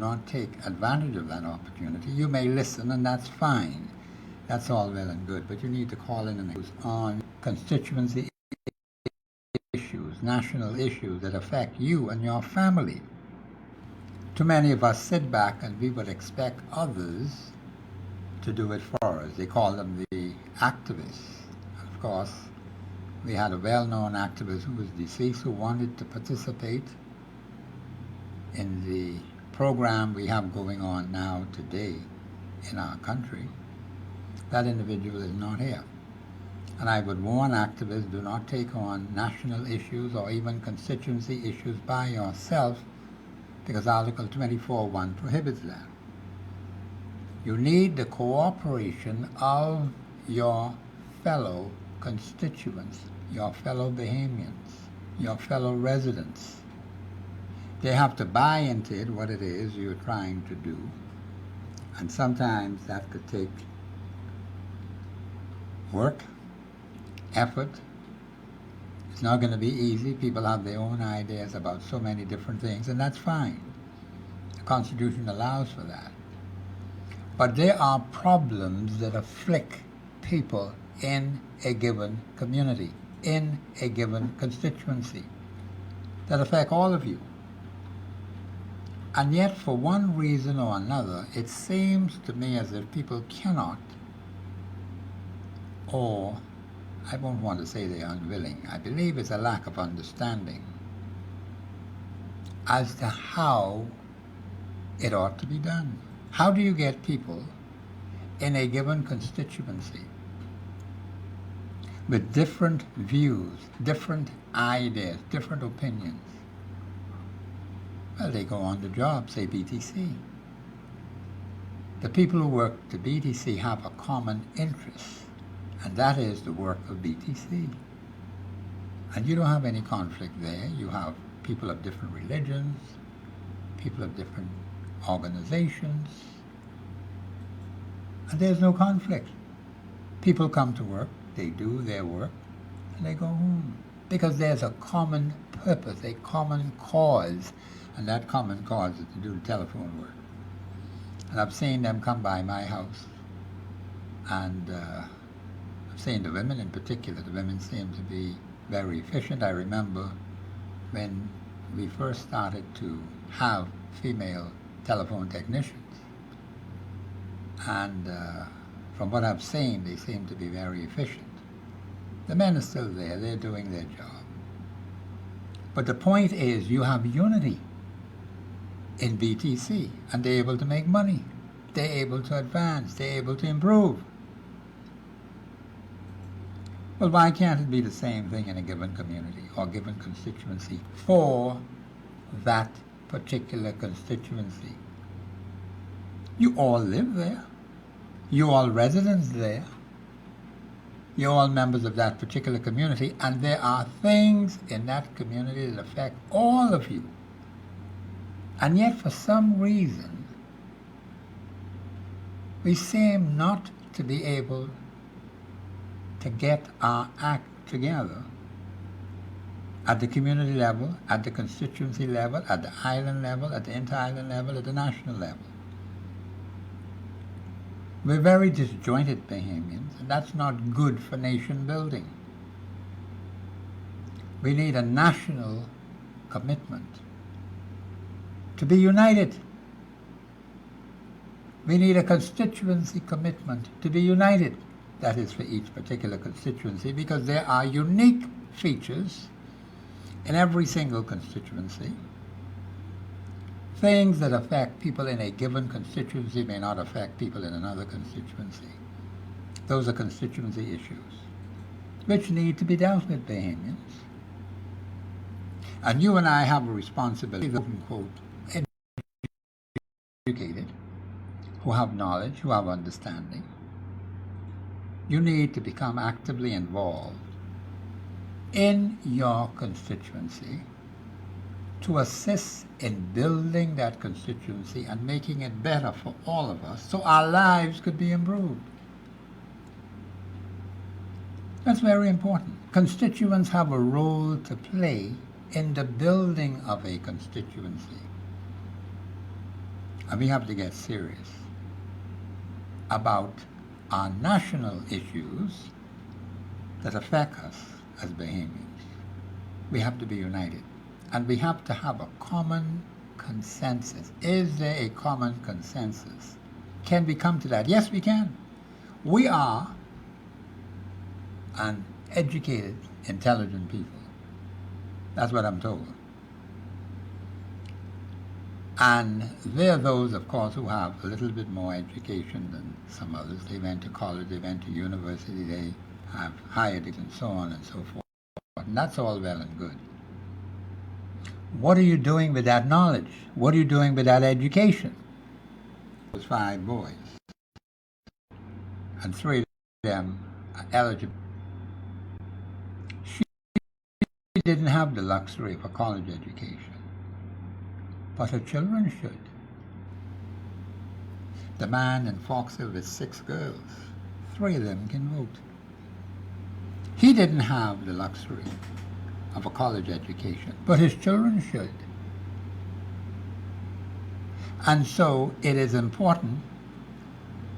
not take advantage of that opportunity. You may listen, and that's fine. That's all well and good, but you need to call in and on constituency issues, national issues that affect you and your family. Too many of us sit back and we would expect others to do it for us. They call them the activists. Of course, we had a well-known activist who was deceased who wanted to participate in the program we have going on now today in our country. That individual is not here. And I would warn activists, do not take on national issues or even constituency issues by yourself, because Article 24(1) prohibits that. You need the cooperation of your fellow constituents, your fellow Bahamians, your fellow residents. They have to buy into it, what it is you're trying to do. And sometimes that could take work, effort. It's not going to be easy. People have their own ideas about so many different things, and that's fine. The Constitution allows for that. But there are problems that afflict people in a given community, in a given constituency, that affect all of you. And yet, for one reason or another, it seems to me as if people cannot, or I won't want to say they're unwilling, I believe it's a lack of understanding as to how it ought to be done. How do you get people in a given constituency with different views, different ideas, different opinions? Well, they go on the job, say BTC. The people who work to BTC have a common interest, and that is the work of BTC. And you don't have any conflict there. You have people of different religions, people of different organizations, and there's no conflict. People come to work, they do their work, and they go home. Because there's a common purpose, a common cause, and that common cause is to do the telephone work. And I've seen them come by my house, and I've seen the women in particular. The women seem to be very efficient. I remember when we first started to have female telephone technicians, and from what I've seen, they seem to be very efficient. The men are still there, they're doing their job. But the point is, you have unity in BTC, and they're able to make money. They're able to advance, they're able to improve. Well, why can't it be the same thing in a given community or given constituency for that particular constituency? You all live there. You all residents there. You're all members of that particular community, and there are things in that community that affect all of you. And yet, for some reason, we seem not to be able to get our act together at the community level, at the constituency level, at the island level, at the inter-island level, at the national level. We're very disjointed Bahamians, and that's not good for nation building. We need a national commitment to be united. We need a constituency commitment to be united. That is for each particular constituency, because there are unique features in every single constituency. Things that affect people in a given constituency may not affect people in another constituency. Those are constituency issues which need to be dealt with, Bahamians. And you and I have a responsibility, quote, educated, who have knowledge, who have understanding. You need to become actively involved in your constituency to assist in building that constituency and making it better for all of us so our lives could be improved. That's very important. Constituents have a role to play in the building of a constituency. and we have to get serious about our national issues that affect us as Bahamians. We have to be united, and we have to have a common consensus. Is there a common consensus? Can we come to that? Yes, we can. We are an educated, intelligent people. That's what I'm told. And there are those, of course, who have a little bit more education than some others. They went to college, they went to university, they have higher degrees, and so on and so forth. And that's all well and good. What are you doing with that knowledge? What are you doing with that education? Those 5 boys, and 3 of them are eligible. She didn't have the luxury of a college education, but her children should. The man in Foxhill with 6 girls, 3 of them can vote. He didn't have the luxury of a college education, but his children should. And so it is important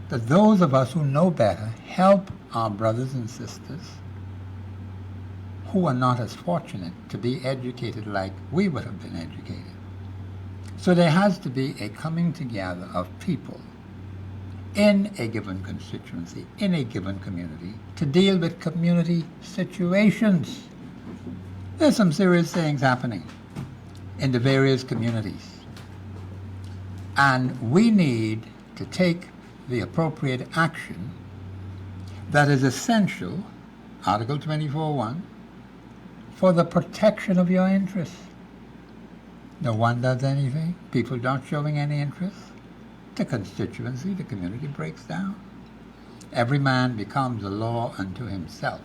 that those of us who know better help our brothers and sisters who are not as fortunate to be educated like we would have been educated. So there has to be a coming together of people in a given constituency, in a given community, to deal with community situations. There's some serious things happening in the various communities. And we need to take the appropriate action that is essential, Article 24.1, for the protection of your interests. No one does anything, people not showing any interest. The constituency, the community breaks down. Every man becomes a law unto himself.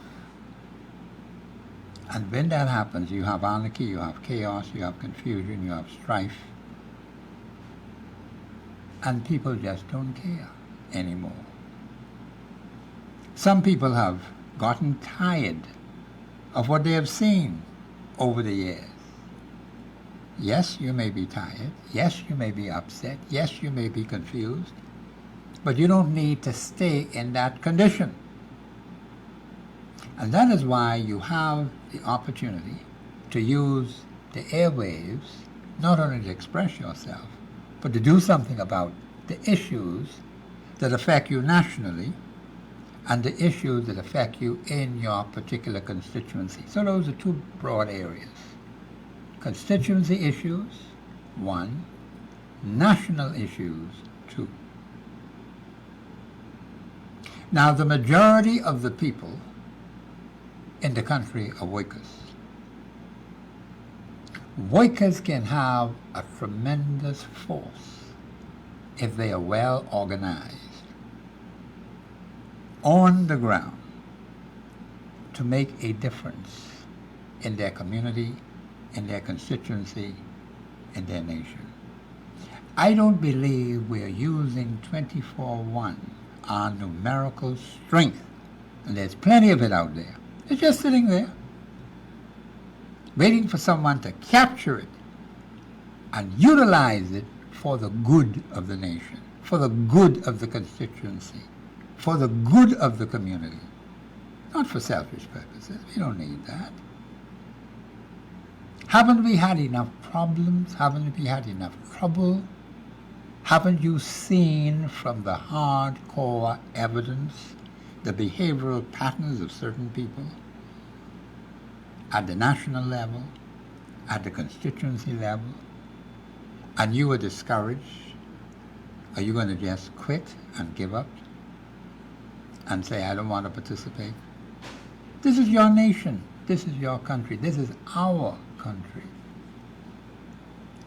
And when that happens, you have anarchy, you have chaos, you have confusion, you have strife. And people just don't care anymore. Some people have gotten tired of what they have seen over the years. Yes, you may be tired. Yes, you may be upset. Yes, you may be confused. But you don't need to stay in that condition. And that is why you have the opportunity to use the airwaves not only to express yourself, but to do something about the issues that affect you nationally and the issues that affect you in your particular constituency. So those are 2 broad areas. Constituency issues, 1. National issues, 2. Now, the majority of the people in the country are workers. Workers can have a tremendous force if they are well organized on the ground to make a difference in their community, in their constituency, in their nation. I don't believe we're using 24.1, our numerical strength, and there's plenty of it out there. It's just sitting there, waiting for someone to capture it and utilize it for the good of the nation, for the good of the constituency, for the good of the community, not for selfish purposes. We don't need that. Haven't we had enough problems? Haven't we had enough trouble? Haven't you seen from the hardcore evidence the behavioral patterns of certain people at the national level, at the constituency level, and you are discouraged? Are you going to just quit and give up and say, I don't want to participate? This is your nation. This is your country. This is our country.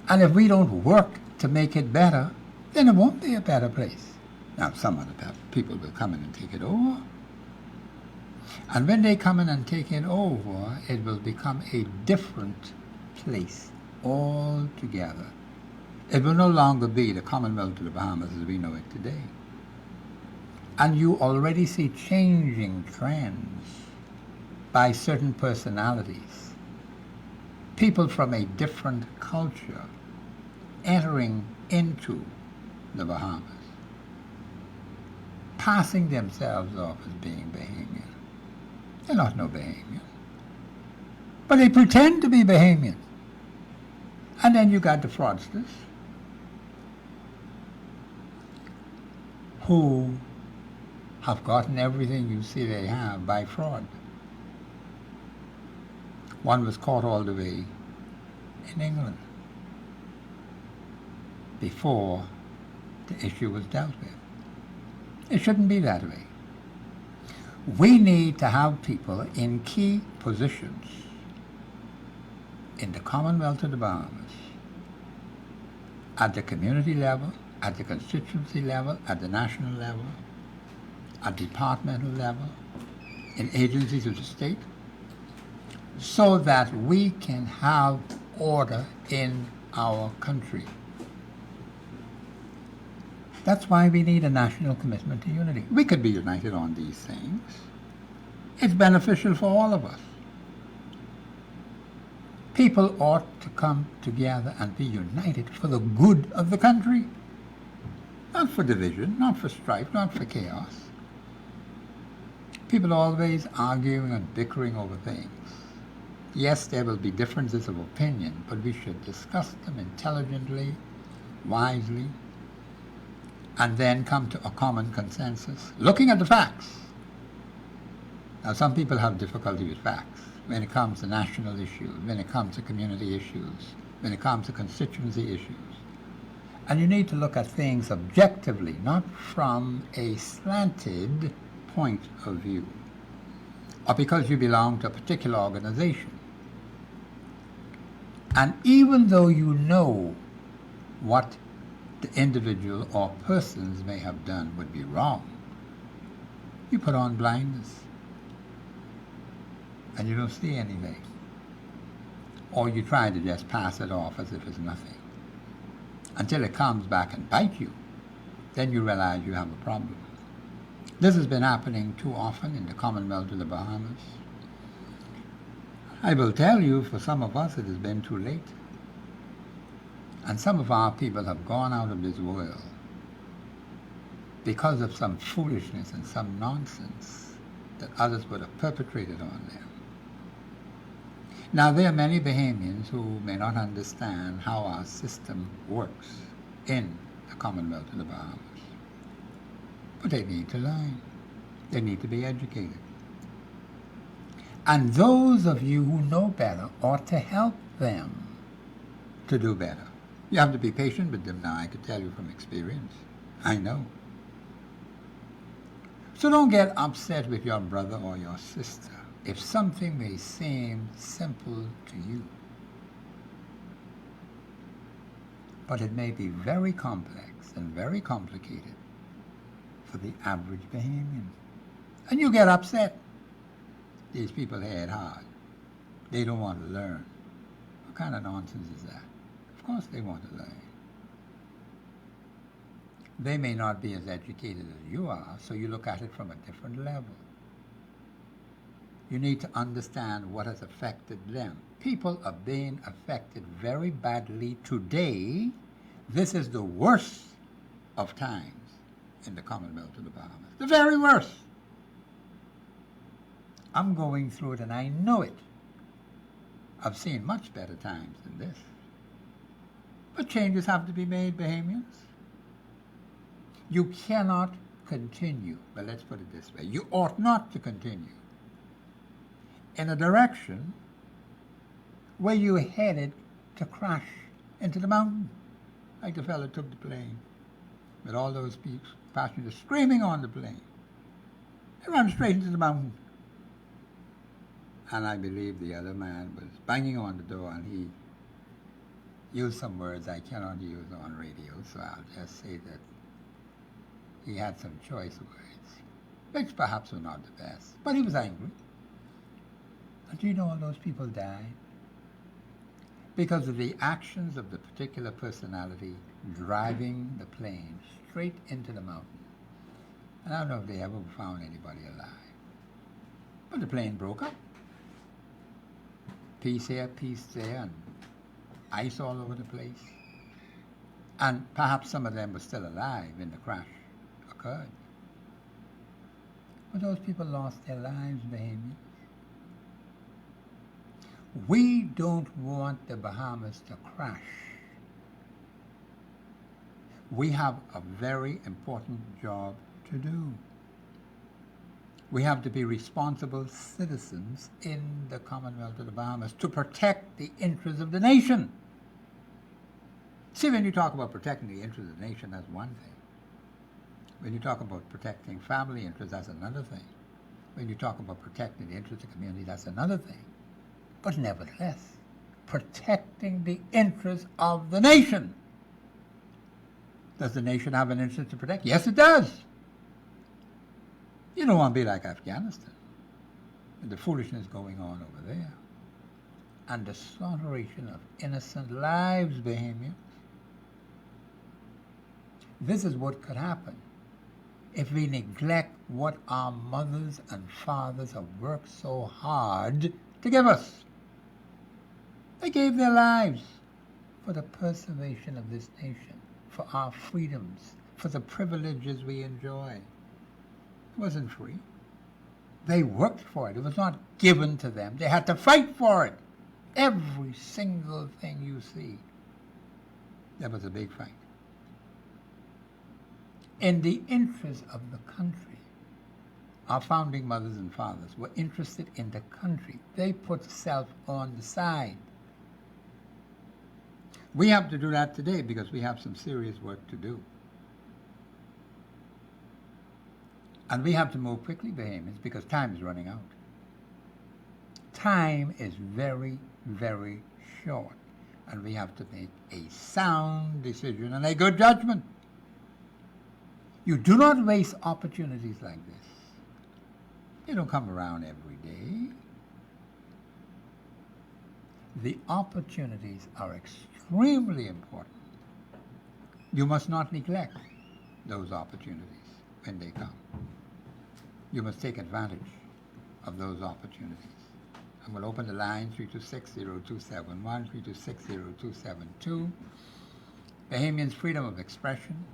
And if we don't work to make it better, then it won't be a better place. Now, some other people will come in and take it over. And when they come in and take it over, it will become a different place altogether. It will no longer be the Commonwealth of the Bahamas as we know it today. And you already see changing trends by certain personalities, people from a different culture entering into the Bahamas, passing themselves off as being Bahamian. They're not no Bahamian. But they pretend to be Bahamian. And then you got the fraudsters who have gotten everything you see they have by fraud. One was caught all the way in England before the issue was dealt with. It shouldn't be that way. We need to have people in key positions in the Commonwealth of the Bahamas, at the community level, at the constituency level, at the national level, at departmental level, in agencies of the state, so that we can have order in our country. That's why we need a national commitment to unity. We could be united on these things. It's beneficial for all of us. People ought to come together and be united for the good of the country. Not for division, not for strife, not for chaos. People always arguing and bickering over things. Yes, there will be differences of opinion, but we should discuss them intelligently, wisely, and then come to a common consensus, looking at the facts. Now, some people have difficulty with facts when it comes to national issues, when it comes to community issues, when it comes to constituency issues. And you need to look at things objectively, not from a slanted point of view, or because you belong to a particular organization. And even though you know what the individual or persons may have done would be wrong, you put on blindness and you don't see anything. Or you try to just pass it off as if it's nothing. Until it comes back and bites you, then you realize you have a problem. This has been happening too often in the Commonwealth of the Bahamas. I will tell you, for some of us it has been too late. And some of our people have gone out of this world because of some foolishness and some nonsense that others would have perpetrated on them. Now, there are many Bahamians who may not understand how our system works in the Commonwealth of the Bahamas. But they need to learn. They need to be educated. And those of you who know better ought to help them to do better. You have to be patient with them now, I could tell you from experience. I know. So don't get upset with your brother or your sister if something may seem simple to you. But it may be very complex and very complicated for the average Bahamian. And you get upset. These people head hard. They don't want to learn. What kind of nonsense is that? Of course they want to learn. They may not be as educated as you are, so you look at it from a different level. You need to understand what has affected them. People are being affected very badly today. This is the worst of times in the Commonwealth of the Bahamas. The very worst. I'm going through it and I know it. I've seen much better times than this. But changes have to be made, Bahamians. You cannot continue, but let's put it this way, you ought not to continue in a direction where you're headed to crash into the mountain, like the fellow took the plane, with all those passengers screaming on the plane. They ran straight into the mountain. And I believe the other man was banging on the door, and he used some words I cannot use on radio, so I'll just say that he had some choice words, which perhaps were not the best. But he was angry. And do you know all those people died? Because of the actions of the particular personality driving the plane straight into the mountain. And I don't know if they ever found anybody alive. But the plane broke up. Piece here, piece there, and ice all over the place. And perhaps some of them were still alive when the crash occurred. But those people lost their lives, Bahamians. We don't want the Bahamas to crash. We have a very important job to do. We have to be responsible citizens in the Commonwealth of the Bahamas to protect the interests of the nation. See, when you talk about protecting the interests of the nation, that's one thing. When you talk about protecting family interests, that's another thing. When you talk about protecting the interests of the community, that's another thing. But nevertheless, protecting the interests of the nation. Does the nation have an interest to protect? Yes, it does. You don't want to be like Afghanistan, and the foolishness going on over there, and the slaughteration of innocent lives, Bahamians. This is what could happen if we neglect what our mothers and fathers have worked so hard to give us. They gave their lives for the preservation of this nation, for our freedoms, for the privileges we enjoy. It wasn't free. They worked for it. It was not given to them. They had to fight for it. Every single thing you see, there was a big fight. In the interest of the country, our founding mothers and fathers were interested in the country. They put self on the side. We have to do that today because we have some serious work to do. And we have to move quickly, Bahamians, because time is running out. Time is very, very short. And we have to make a sound decision and a good judgment. You do not waste opportunities like this. They don't come around every day. The opportunities are extremely important. You must not neglect those opportunities when they come. You must take advantage of those opportunities. And we'll open the line 326-0271, 326-0272. Bahamians' freedom of expression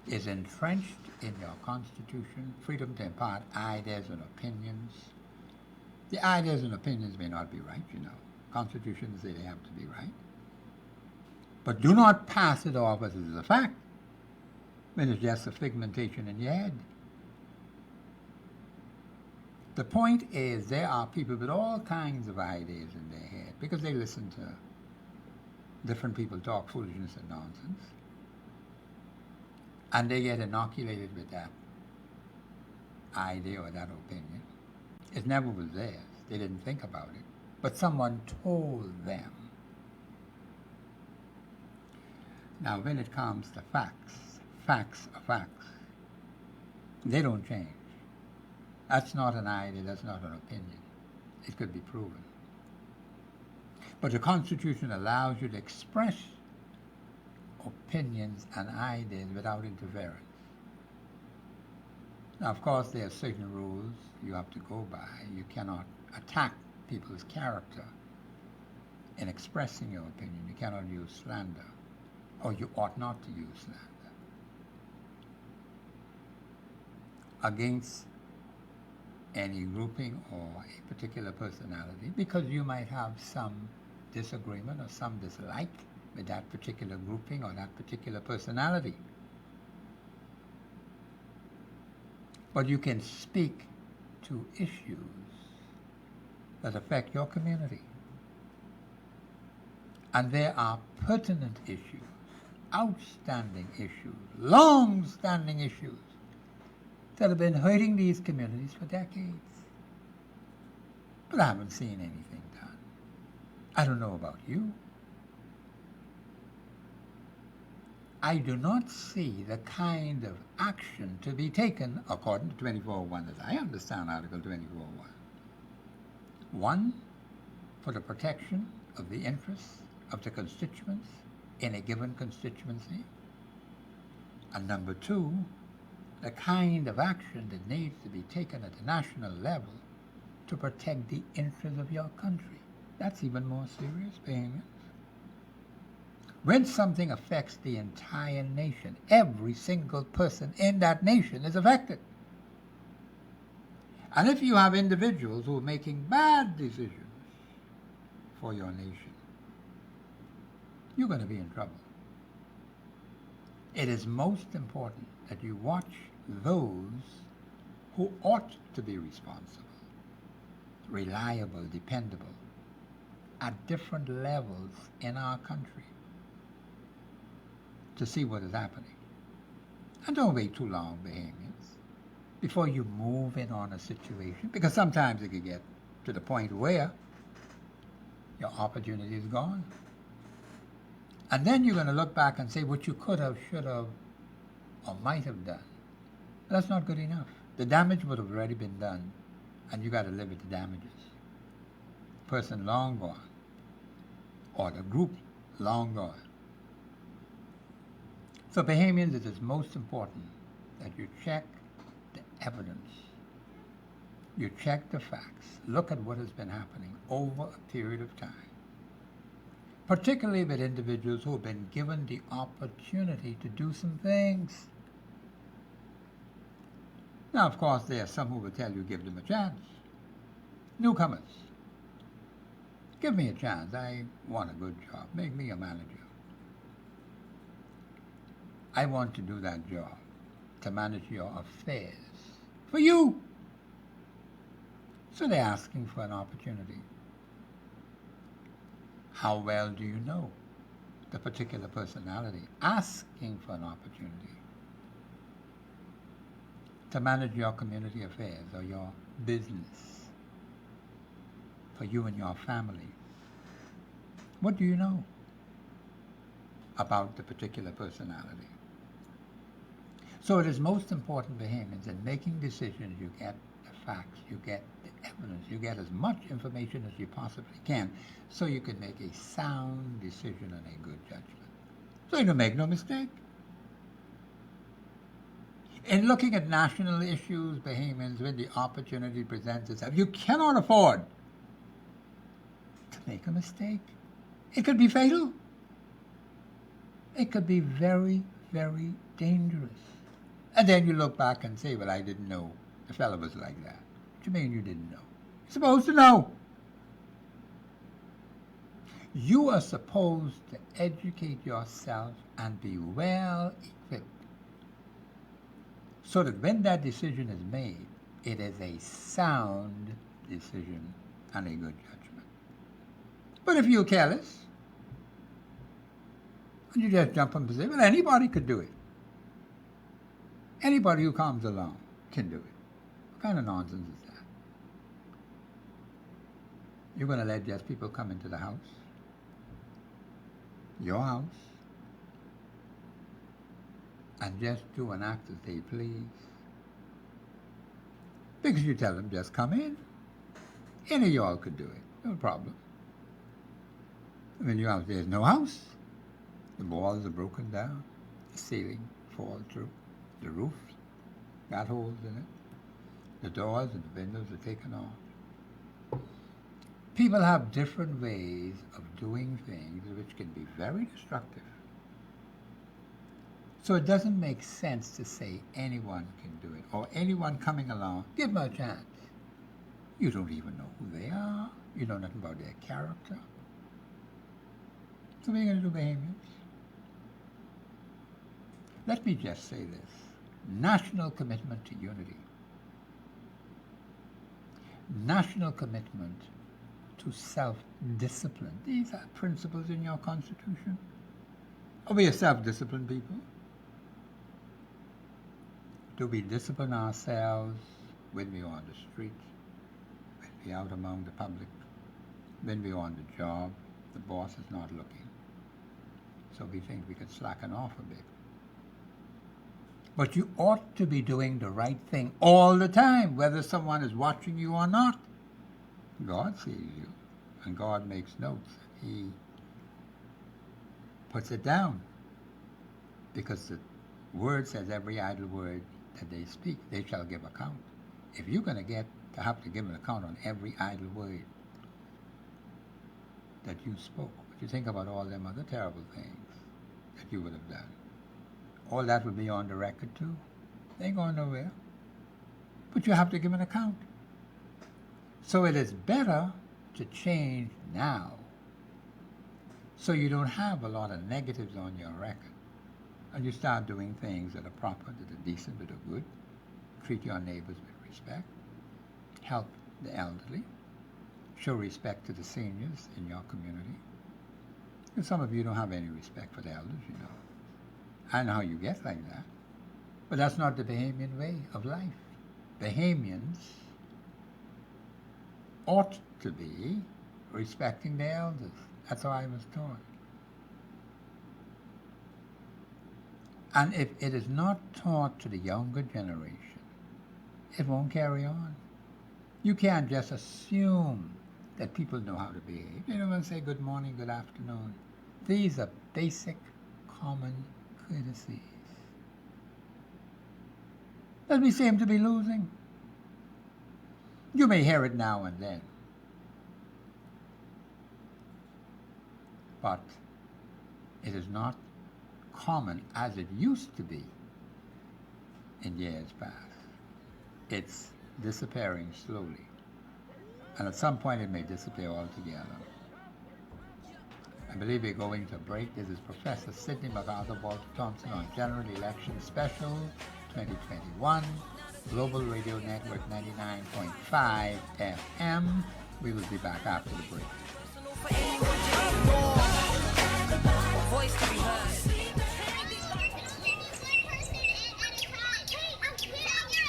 is entrenched in your Constitution, freedom to impart ideas and opinions. The ideas and opinions may not be right, you know. Constitutions say they have to be right. But do not pass it off as a fact when it's just a figmentation in your head. The point is there are people with all kinds of ideas in their head because they listen to different people talk foolishness and nonsense. And they get inoculated with that idea or that opinion. It never was theirs. They didn't think about it. But someone told them. Now, when it comes to facts, facts are facts. They don't change. That's not an idea, that's not an opinion. It could be proven. But the Constitution allows you to express opinions and ideas without interference. Now, of course, there are certain rules you have to go by. You cannot attack people's character in expressing your opinion. You cannot use slander, or you ought not to use slander against any grouping or a particular personality, because you might have some disagreement or some dislike with that particular grouping or that particular personality. But you can speak to issues that affect your community. And there are pertinent issues, outstanding issues, long-standing issues that have been hurting these communities for decades. But I haven't seen anything done. I don't know about you. I do not see the kind of action to be taken according to 2401, as I understand Article 2401. One, for the protection of the interests of the constituents in a given constituency. And number two, the kind of action that needs to be taken at the national level to protect the interests of your country. That's even more serious, Bahamians. When something affects the entire nation, every single person in that nation is affected. And if you have individuals who are making bad decisions for your nation, you're going to be in trouble. It is most important that you watch those who ought to be responsible, reliable, dependable, at different levels in our country, to see what is happening. And don't wait too long, Bahamians, before you move in on a situation, because sometimes it can get to the point where your opportunity is gone. And then you're going to look back and say what you could have, should have, or might have done. That's not good enough. The damage would have already been done, and you got to live with the damages. Person long gone, or the group long gone. So, Bahamians, it is most important that you check the evidence. You check the facts. Look at what has been happening over a period of time, particularly with individuals who have been given the opportunity to do some things. Now, of course, there are some who will tell you give them a chance. Newcomers. Give me a chance. I want a good job. Make me a manager. I want to do that job, to manage your affairs for you. So they're asking for an opportunity. How well do you know the particular personality asking for an opportunity to manage your community affairs or your business for you and your family? What do you know about the particular personality? So it is most important, Bahamians, in making decisions, you get the facts, you get the evidence, you get as much information as you possibly can, so you can make a sound decision and a good judgment. So you don't make no mistake. In looking at national issues, Bahamians, when the opportunity presents itself, you cannot afford to make a mistake. It could be fatal. It could be very, very dangerous. And then you look back and say, well, I didn't know the fellow was like that. What do you mean you didn't know? You're supposed to know. You are supposed to educate yourself and be well equipped so that when that decision is made, it is a sound decision and a good judgment. But if you're careless, and you just jump up and say, well, anybody could do it. Anybody who comes along can do it. What kind of nonsense is that? You're going to let just people come into the house, your house, and just do and act as they please? Because you tell them, just come in. Any of y'all could do it. No problem. When you're out, there's no house. The walls are broken down. The ceiling falls through. The roof got holes in it. The doors and the windows are taken off. People have different ways of doing things which can be very destructive. So it doesn't make sense to say anyone can do it, or anyone coming along, give them a chance. You don't even know who they are. You know nothing about their character. So what are you going to do, Bahamians? Let me just say this. National commitment to unity. National commitment to self-discipline. These are principles in your Constitution. Are we a self-disciplined people? Do we discipline ourselves when we're on the street, when we're out among the public, when we're on the job, the boss is not looking? So we think we could slacken off a bit. But you ought to be doing the right thing all the time, whether someone is watching you or not. God sees you, and God makes notes. He puts it down, because the word says every idle word that they speak, they shall give account. If you're going to have to give an account on every idle word that you spoke, what do you think about all them other terrible things that you would have done. All that will be on the record too. They ain't going nowhere. But you have to give an account. So it is better to change now so you don't have a lot of negatives on your record. And you start doing things that are proper, that are decent, that are good. Treat your neighbors with respect. Help the elderly. Show respect to the seniors in your community. And some of you don't have any respect for the elders, you know. I know how you get like that. But that's not the Bahamian way of life. Bahamians ought to be respecting the elders. That's how I was taught. And if it is not taught to the younger generation, it won't carry on. You can't just assume that people know how to behave. They don't want to say good morning, good afternoon. These are basic, common courtesies that we seem to be losing. You may hear it now and then, but it is not common as it used to be in years past. It's disappearing slowly, and at some point it may disappear altogether. I believe we're going to break. This is Professor Sidney MacArthur Walter Thompson on General Election Special 2021, Global Radio Network 99.5 FM. We will be back after the break.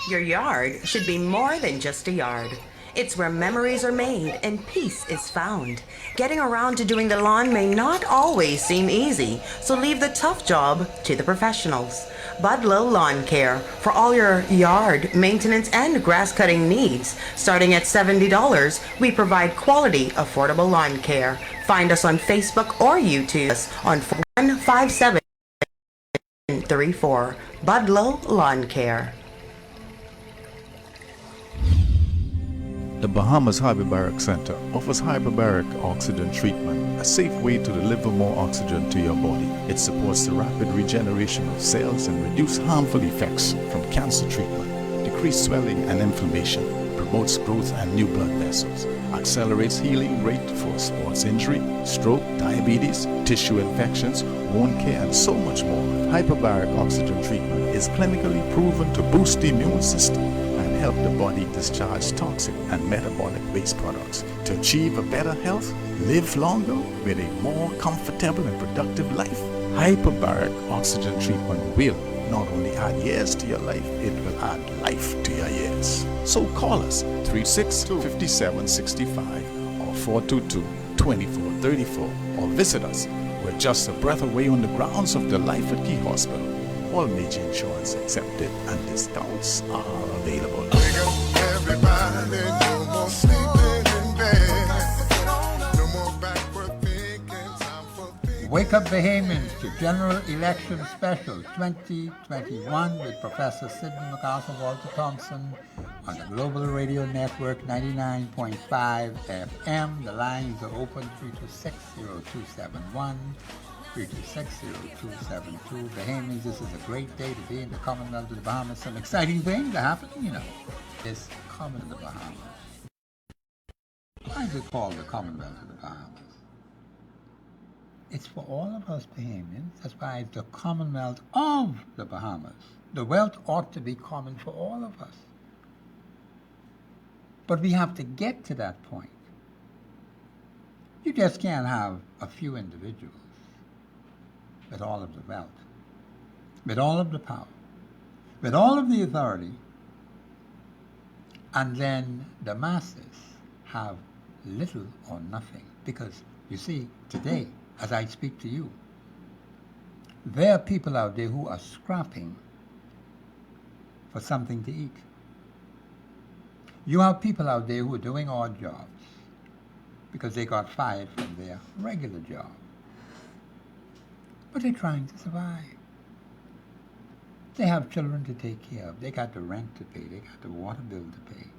Your yard should be more than just a yard. It's where memories are made and peace is found. Getting around to doing the lawn may not always seem easy, so leave the tough job to the professionals. Budlow Lawn Care for all your yard maintenance and grass cutting needs. Starting at $70, we provide quality, affordable lawn care. Find us on Facebook or YouTube on 15734. Budlow Lawn Care. The Bahamas Hyperbaric Center offers hyperbaric oxygen treatment, a safe way to deliver more oxygen to your body. It supports the rapid regeneration of cells and reduce harmful effects from cancer treatment, decrease swelling and inflammation, promotes growth and new blood vessels, accelerates healing rate for sports injury, stroke, diabetes, tissue infections, wound care, and so much more. Hyperbaric oxygen treatment is clinically proven to boost the immune system and help the body discharge toxic and metabolic waste products to achieve a better health, live longer with a more comfortable and productive life. Hyperbaric oxygen treatment will not only add years to your life, it will add life to your years. So call us 362-5765 or 422-2434 or visit us. We're just a breath away on the grounds of the Life at Key Hospital. All major insurance accepted and discounts are available. Wake up, everybody, no more sleeping in bed. No more backward thinking, time for big. Wake up Bahamians to General Election Special 2021 with Professor Sidney MacArthur Walter Thompson on the Global Radio Network 99.5 FM. The lines are open 326-0271. 326-0272. Bahamians, this is a great day to be in the Commonwealth of the Bahamas. Some exciting things are happening, you know. It's common in the Bahamas. Why is it called the Commonwealth of the Bahamas? It's for all of us Bahamians. That's why it's the Commonwealth of the Bahamas. The wealth ought to be common for all of us. But we have to get to that point. You just can't have a few individuals with all of the wealth, with all of the power, with all of the authority, and then the masses have little or nothing. Because, you see, today, as I speak to you, there are people out there who are scrapping for something to eat. You have people out there who are doing odd jobs because they got fired from their regular job. But they're trying to survive. They have children to take care of. They got the rent to pay. They got the water bill to pay.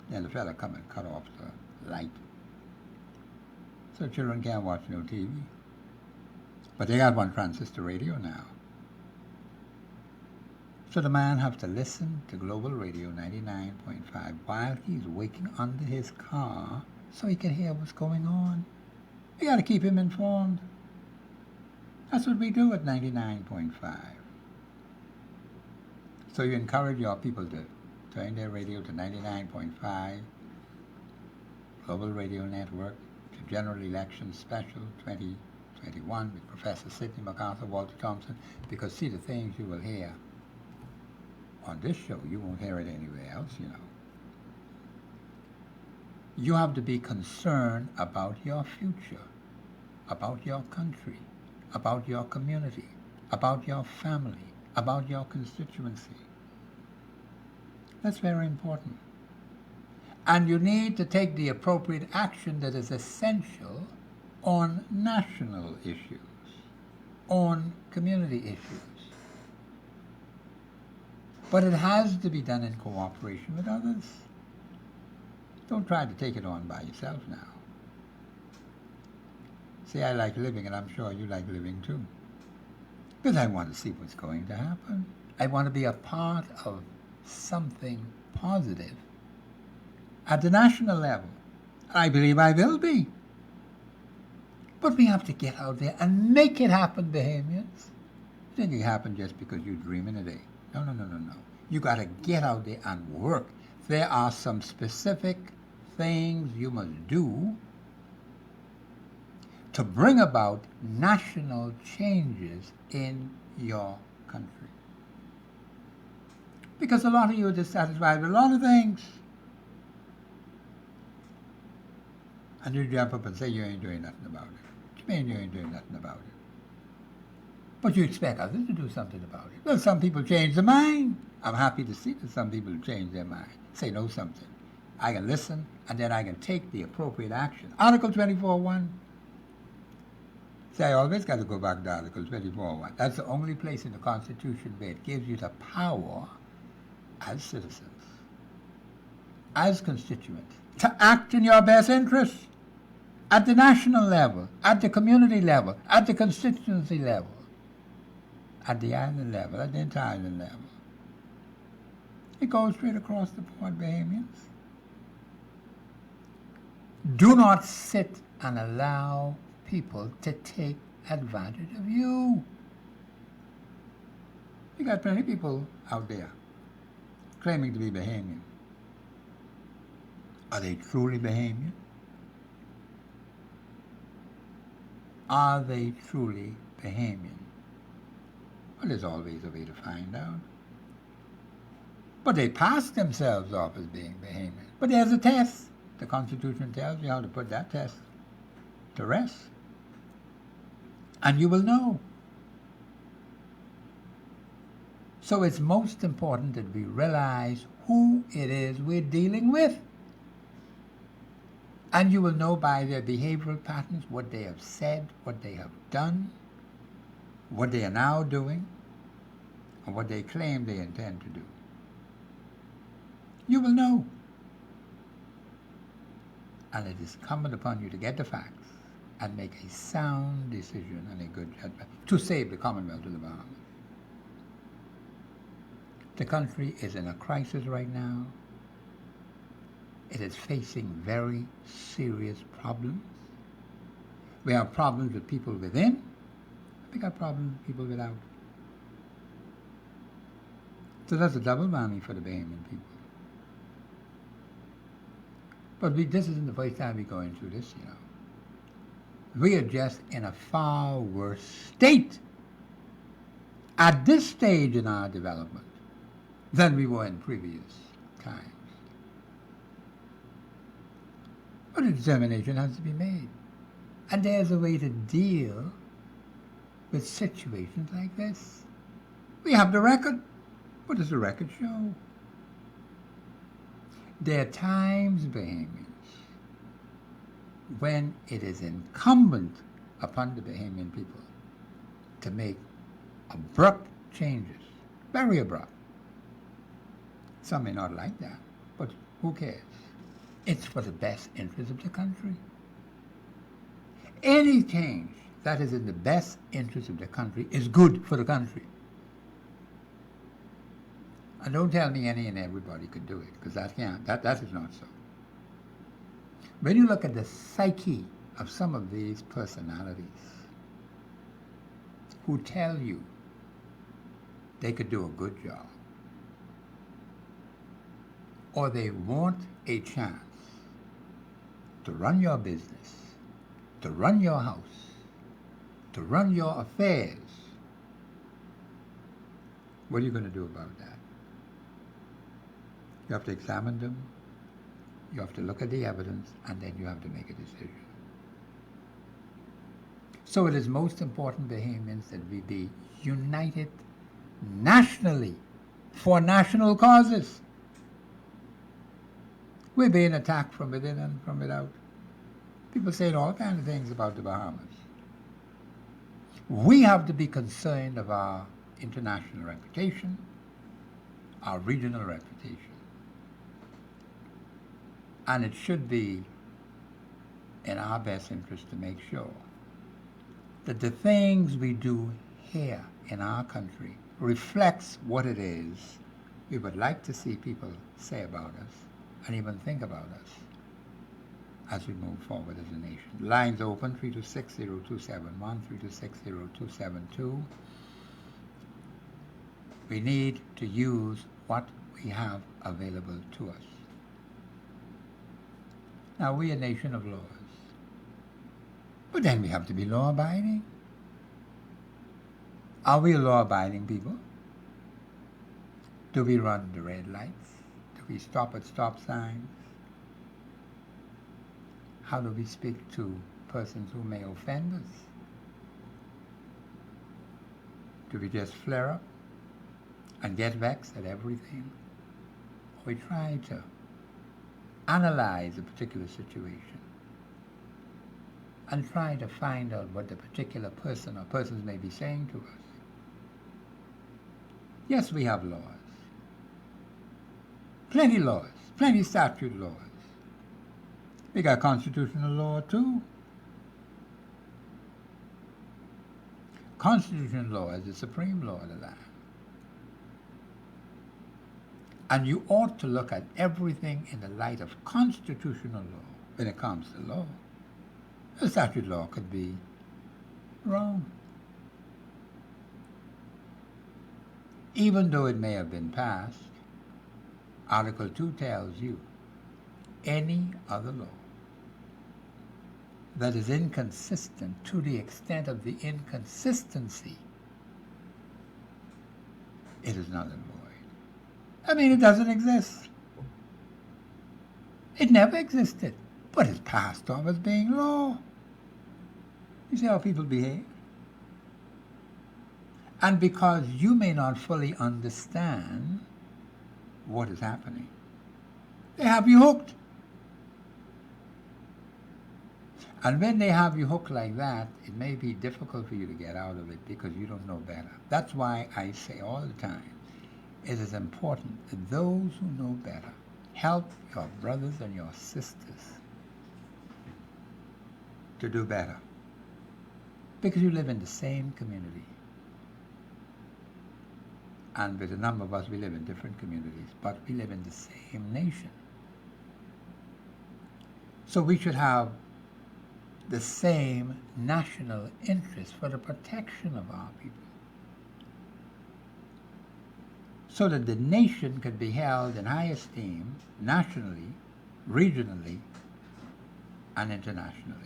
Then the fella come and cut off the light. So children can't watch no TV. But they got one transistor radio now. So the man have to listen to Global Radio 99.5 while he's waiting under his car so he can hear what's going on. You got to keep him informed. That's what we do at 99.5. So you encourage your people to turn their radio to 99.5, Global Radio Network, to General Election Special 2021 with Professor Sidney, MacArthur, Walter Thompson, because see, the things you will hear on this show, you won't hear it anywhere else, you know. You have to be concerned about your future, about your country, about your community, about your family, about your constituency. That's very important. And you need to take the appropriate action that is essential on national issues, on community issues. But it has to be done in cooperation with others. Don't try to take it on by yourself now. See, I like living, and I'm sure you like living too. Because I want to see what's going to happen. I want to be a part of something positive at the national level. I believe I will be. But we have to get out there and make it happen, Bahamians. You think it happen just because you're dreaming a day. No. You got to get out there and work. There are some specific things you must do to bring about national changes in your country. Because a lot of you are dissatisfied with a lot of things. And you jump up and say you ain't doing nothing about it. What do you mean you ain't doing nothing about it? But you expect others to do something about it. Well, some people change their mind. I'm happy to see that some people change their mind. Say no something. I can listen, and then I can take the appropriate action. Article 24.1. See, I always got to go back to Article 24.1. That's the only place in the Constitution where it gives you the power as citizens, as constituents, to act in your best interest at the national level, at the community level, at the constituency level, at the island level, at the entire island level. It goes straight across the board, Bahamians. Do not sit and allow people to take advantage of you. You got plenty of people out there claiming to be Bahamian. Are they truly Bahamian? Are they truly Bahamian? Well, there's always a way to find out. But they pass themselves off as being Bahamian. But there's a test. The Constitution tells you how to put that test to rest. And you will know. So it's most important that we realize who it is we're dealing with. And you will know by their behavioral patterns what they have said, what they have done, what they are now doing, and what they claim they intend to do. You will know. And it is incumbent upon you to get the facts and make a sound decision and a good judgment to save the Commonwealth of the Bahamas. The country is in a crisis right now. It is facing very serious problems. We have problems with people within. We got problems with people without. So that's a double whammy for the Bahamian people. But this isn't the first time we're going through this, you know. We are just in a far worse state at this stage in our development than we were in previous times. But a determination has to be made. And there's a way to deal with situations like this. We have the record. What does the record show? There are times, Bahamians, when it is incumbent upon the Bahamian people to make abrupt changes, very abrupt. Some may not like that, but who cares? It's for the best interest of the country. Any change that is in the best interest of the country is good for the country. And don't tell me any and everybody could do it, because that is not so. When you look at the psyche of some of these personalities who tell you they could do a good job, or they want a chance to run your business, to run your house, to run your affairs, what are you going to do about that? You have to examine them, you have to look at the evidence, and then you have to make a decision. So it is most important, Bahamians, that we be united nationally for national causes. We're being attacked from within and from without. People saying all kinds of things about the Bahamas. We have to be concerned of our international reputation, our regional reputation. And it should be in our best interest to make sure that the things we do here in our country reflects what it is we would like to see people say about us and even think about us as we move forward as a nation. Lines open, 3260271, 3260272. We need to use what we have available to us. Now, we're a nation of laws, but then we have to be law-abiding. Are we law-abiding people? Do we run the red lights? Do we stop at stop signs? How do we speak to persons who may offend us? Do we just flare up and get vexed at everything? Or we try to analyze a particular situation and try to find out what the particular person or persons may be saying to us? Yes, we have laws. Plenty laws, plenty statute laws. We got constitutional law too. Constitutional law is the supreme law of the land. And you ought to look at everything in the light of constitutional law when it comes to law. The statute law could be wrong. Even though it may have been passed, Article 2 tells you any other law that is inconsistent to the extent of the inconsistency, it is null and void. I mean, it doesn't exist. It never existed, but it's passed off as being law. You see how people behave? And because you may not fully understand what is happening, they have you hooked. And when they have you hooked like that, it may be difficult for you to get out of it because you don't know better. That's why I say all the time, it is important that those who know better help your brothers and your sisters to do better. Because you live in the same community. And with a number of us, we live in different communities, but we live in the same nation. So we should have the same national interest for the protection of our people, so that the nation could be held in high esteem nationally, regionally, and internationally.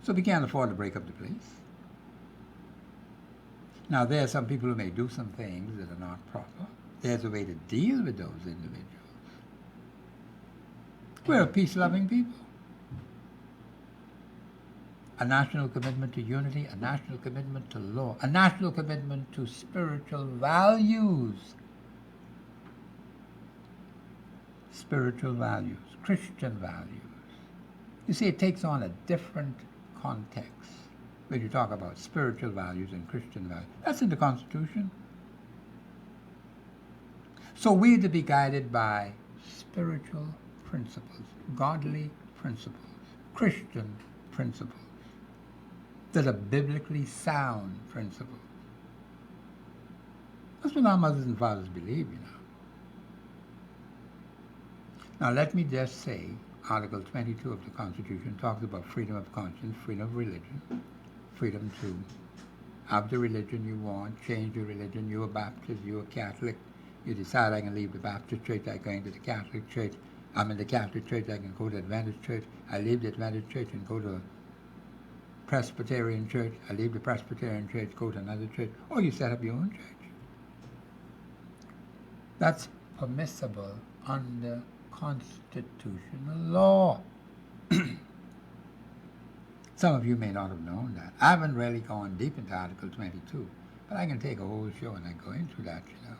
So we can't afford to break up the place. Now, there are some people who may do some things that are not proper. There's a way to deal with those individuals. We're a peace-loving people. A national commitment to unity, a national commitment to law, a national commitment to spiritual values. Spiritual values, Christian values. You see, it takes on a different context when you talk about spiritual values and Christian values. That's in the Constitution. So we're to be guided by spiritual principles, godly principles, Christian principles. principles that are biblically sound principles. That's what our mothers and fathers believe, you know. Now let me just say, Article 22 of the Constitution talks about freedom of conscience, freedom of religion, freedom to have the religion you want, change your religion. You're a Baptist, you're a Catholic. You decide I can leave the Baptist church, I go into the Catholic church. I'm in the Catholic church, I can go to the Adventist church. I leave the Adventist church and go to a Presbyterian church. I leave the Presbyterian church, go to another church. Or you set up your own church. That's permissible under constitutional law. Some of you may not have known that. I haven't really gone deep into Article 22, but I can take a whole show and I go into that, you know.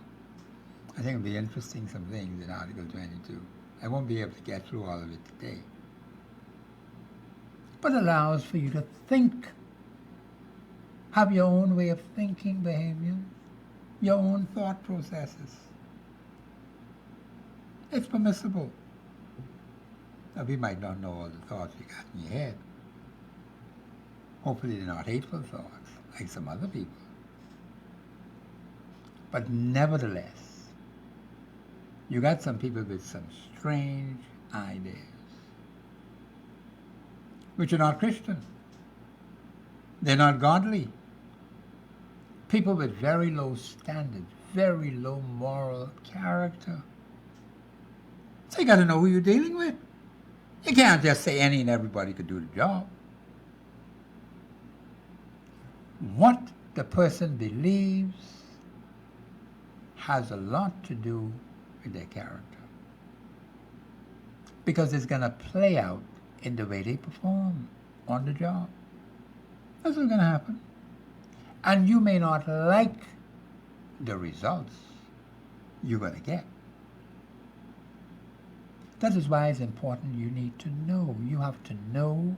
I think it'll be interesting, some things in Article 22. I won't be able to get through all of it today. But allows for you to think. Have your own way of thinking, Bahamians. Your own thought processes. It's permissible. Now, we might not know all the thoughts you got in your head. Hopefully they're not hateful thoughts, like some other people. But nevertheless, you got some people with some strange ideas, which are not Christian. They're not godly. People with very low standards, very low moral character. So you got to know who you're dealing with. You can't just say any and everybody could do the job. What the person believes has a lot to do with their character, because it's going to play out in the way they perform on the job. That's what's going to happen. And you may not like the results you're going to get. That is why it's important you need to know. You have to know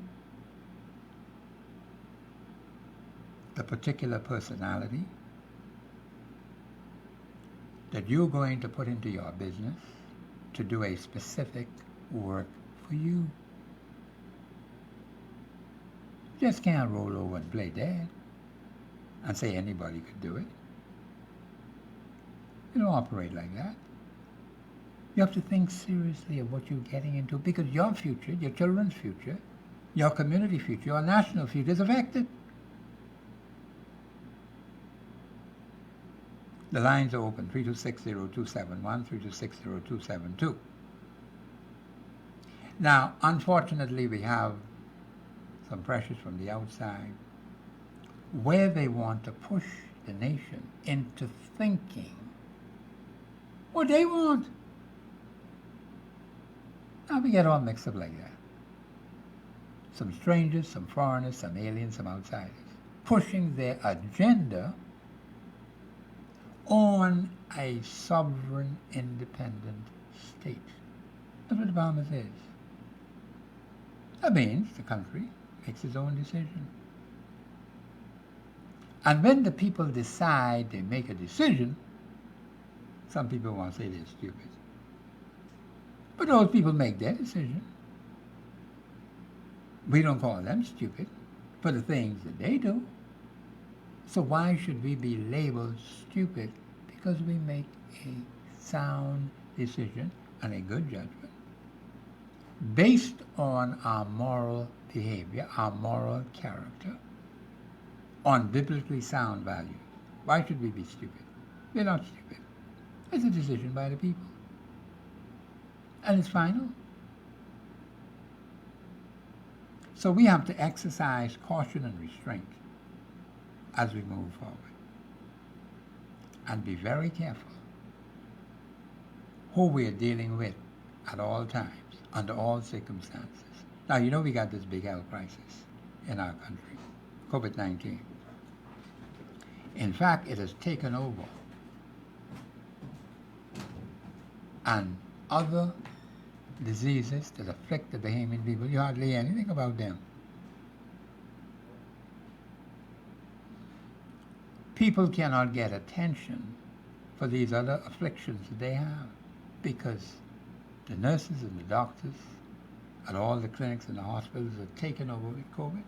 the particular personality that you're going to put into your business to do a specific work for you. You just can't roll over and play dead and say anybody could do it. You don't operate like that. You have to think seriously of what you're getting into, because your future, your children's future, your community future, your national future is affected. The lines are open, 3260271, 3260272. Now, unfortunately, we have some pressures from the outside where they want to push the nation into thinking what they want. Now we get all mixed up like that. Some strangers, some foreigners, some aliens, some outsiders, pushing their agenda on a sovereign, independent state. That's what the Bahamas is. That means the country makes its own decision. And when the people decide they make a decision, some people want to say they're stupid. But those people make their decision. We don't call them stupid for the things that they do. So why should we be labeled stupid because we make a sound decision and a good judgment based on our moral behavior, our moral character, on biblically sound values? Why should we be stupid? We're not stupid. It's a decision by the people. And it's final. So we have to exercise caution and restraint as we move forward. And be very careful who we are dealing with at all times, under all circumstances. Now, you know we got this big health crisis in our country, COVID-19. In fact, it has taken over. And other diseases that afflict the Bahamian people, you hardly hear anything about them. People cannot get attention for these other afflictions that they have because the nurses and the doctors and all the clinics and the hospitals are taken over with COVID.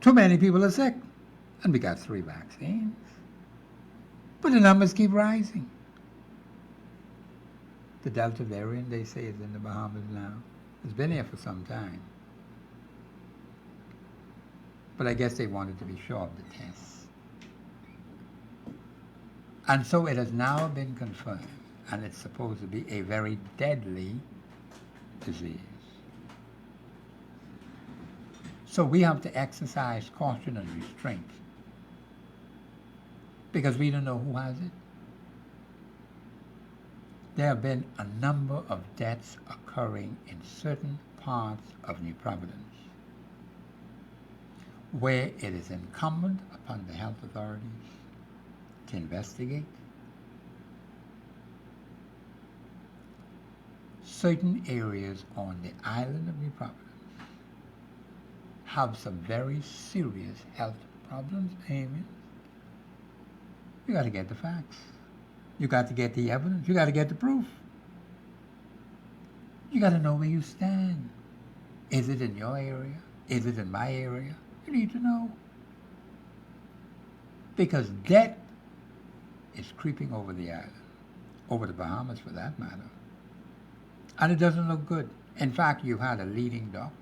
Too many people are sick, and we got 3 vaccines. But the numbers keep rising. The Delta variant, they say, is in the Bahamas now. It's been here for some time. But I guess they wanted to be sure of the tests. And so it has now been confirmed, and it's supposed to be a very deadly disease. So we have to exercise caution and restraint, because we don't know who has it. There have been a number of deaths occurring in certain parts of New Providence where it is incumbent upon the health authorities to investigate. Certain areas on the island of New Providence have some very serious health problems, Bahamians. You got to get the facts. You got to get the evidence. You got to get the proof. You got to know where you stand. Is it in your area? Is it in my area? You need to know. Because death is creeping over the island, over the Bahamas for that matter. And it doesn't look good. In fact, you had a leading doctor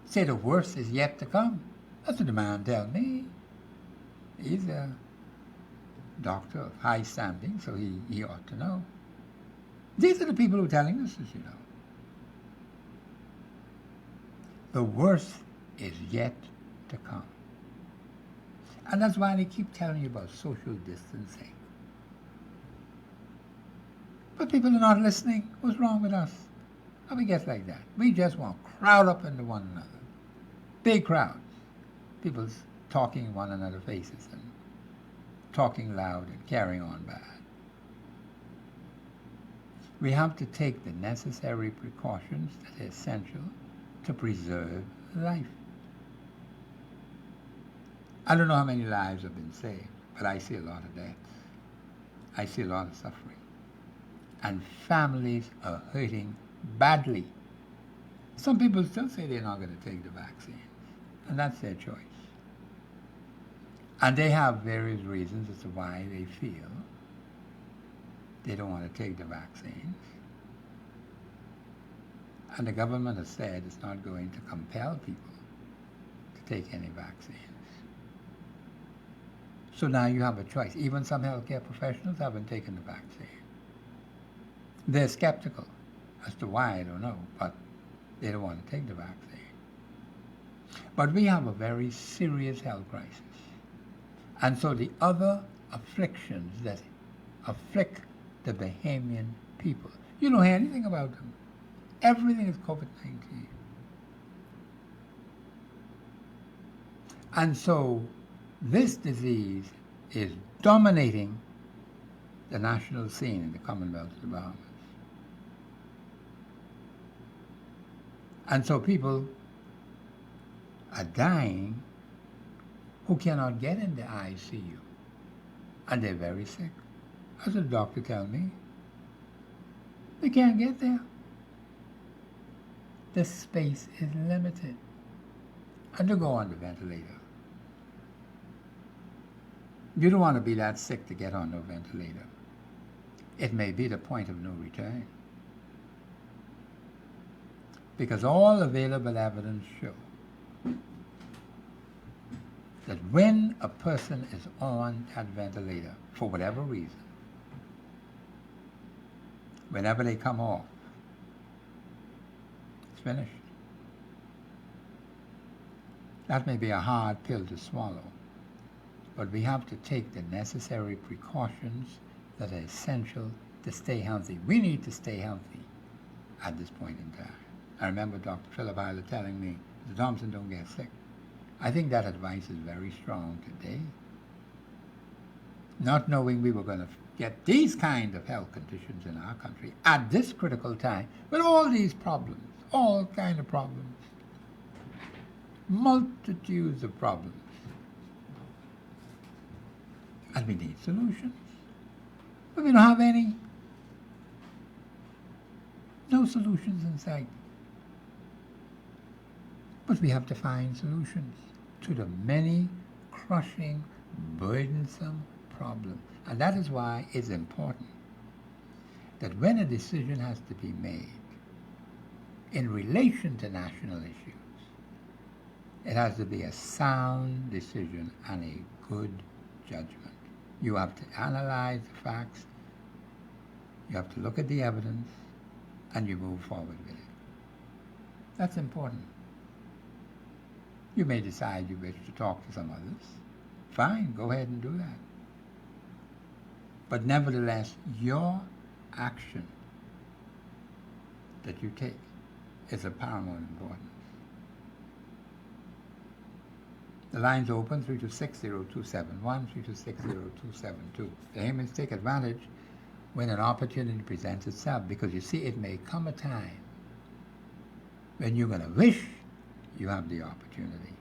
say the worst is yet to come. That's what the man tells me. He's a doctor of high standing, so he ought to know. These are the people who are telling us this, you know. The worst is yet to come. And that's why they keep telling you about social distancing. But people are not listening. What's wrong with us? How we get like that? We just want to crowd up into one another. Big crowds. People talking in one another's faces and talking loud and carrying on bad. We have to take the necessary precautions that are essential to preserve life. I don't know how many lives have been saved, but I see a lot of deaths. I see a lot of suffering. And families are hurting badly. Some people still say they're not going to take the vaccine, and that's their choice. And they have various reasons as to why they feel they don't want to take the vaccines. And the government has said it's not going to compel people to take any vaccines. So now you have a choice. Even some healthcare professionals haven't taken the vaccine. They're skeptical as to why, I don't know, but they don't want to take the vaccine. But we have a very serious health crisis. And so the other afflictions that afflict the Bahamian people, you don't hear anything about them. Everything is COVID-19. And so this disease is dominating the national scene in the Commonwealth of the Bahamas. And so people are dying who cannot get in the ICU. And they're very sick. As the doctor tells me, they can't get there. The space is limited. And to go on the ventilator. You don't want to be that sick to get on no ventilator. It may be the point of no return. Because all available evidence show that when a person is on that ventilator, for whatever reason, whenever they come off, it's finished. That may be a hard pill to swallow, but we have to take the necessary precautions that are essential to stay healthy. We need to stay healthy at this point in time. I remember Dr. Philip Eiler telling me, Mr. Thompson, don't get sick. I think that advice is very strong today. Not knowing we were going to get these kind of health conditions in our country at this critical time, with all these problems, all kind of problems, multitudes of problems. And we need solutions. But we don't have any. No solutions in sight. But we have to find solutions to the many crushing, burdensome problems. And that is why it's important that when a decision has to be made in relation to national issues, it has to be a sound decision and a good judgment. You have to analyze the facts, you have to look at the evidence, and you move forward with it. That's important. You may decide you wish to talk to some others. Fine, go ahead and do that. But nevertheless, your action that you take is of paramount importance. The line's open, 326-0271, 326-0272. The Bahamians take advantage when an opportunity presents itself, because you see, it may come a time when you're going to wish you have the opportunity,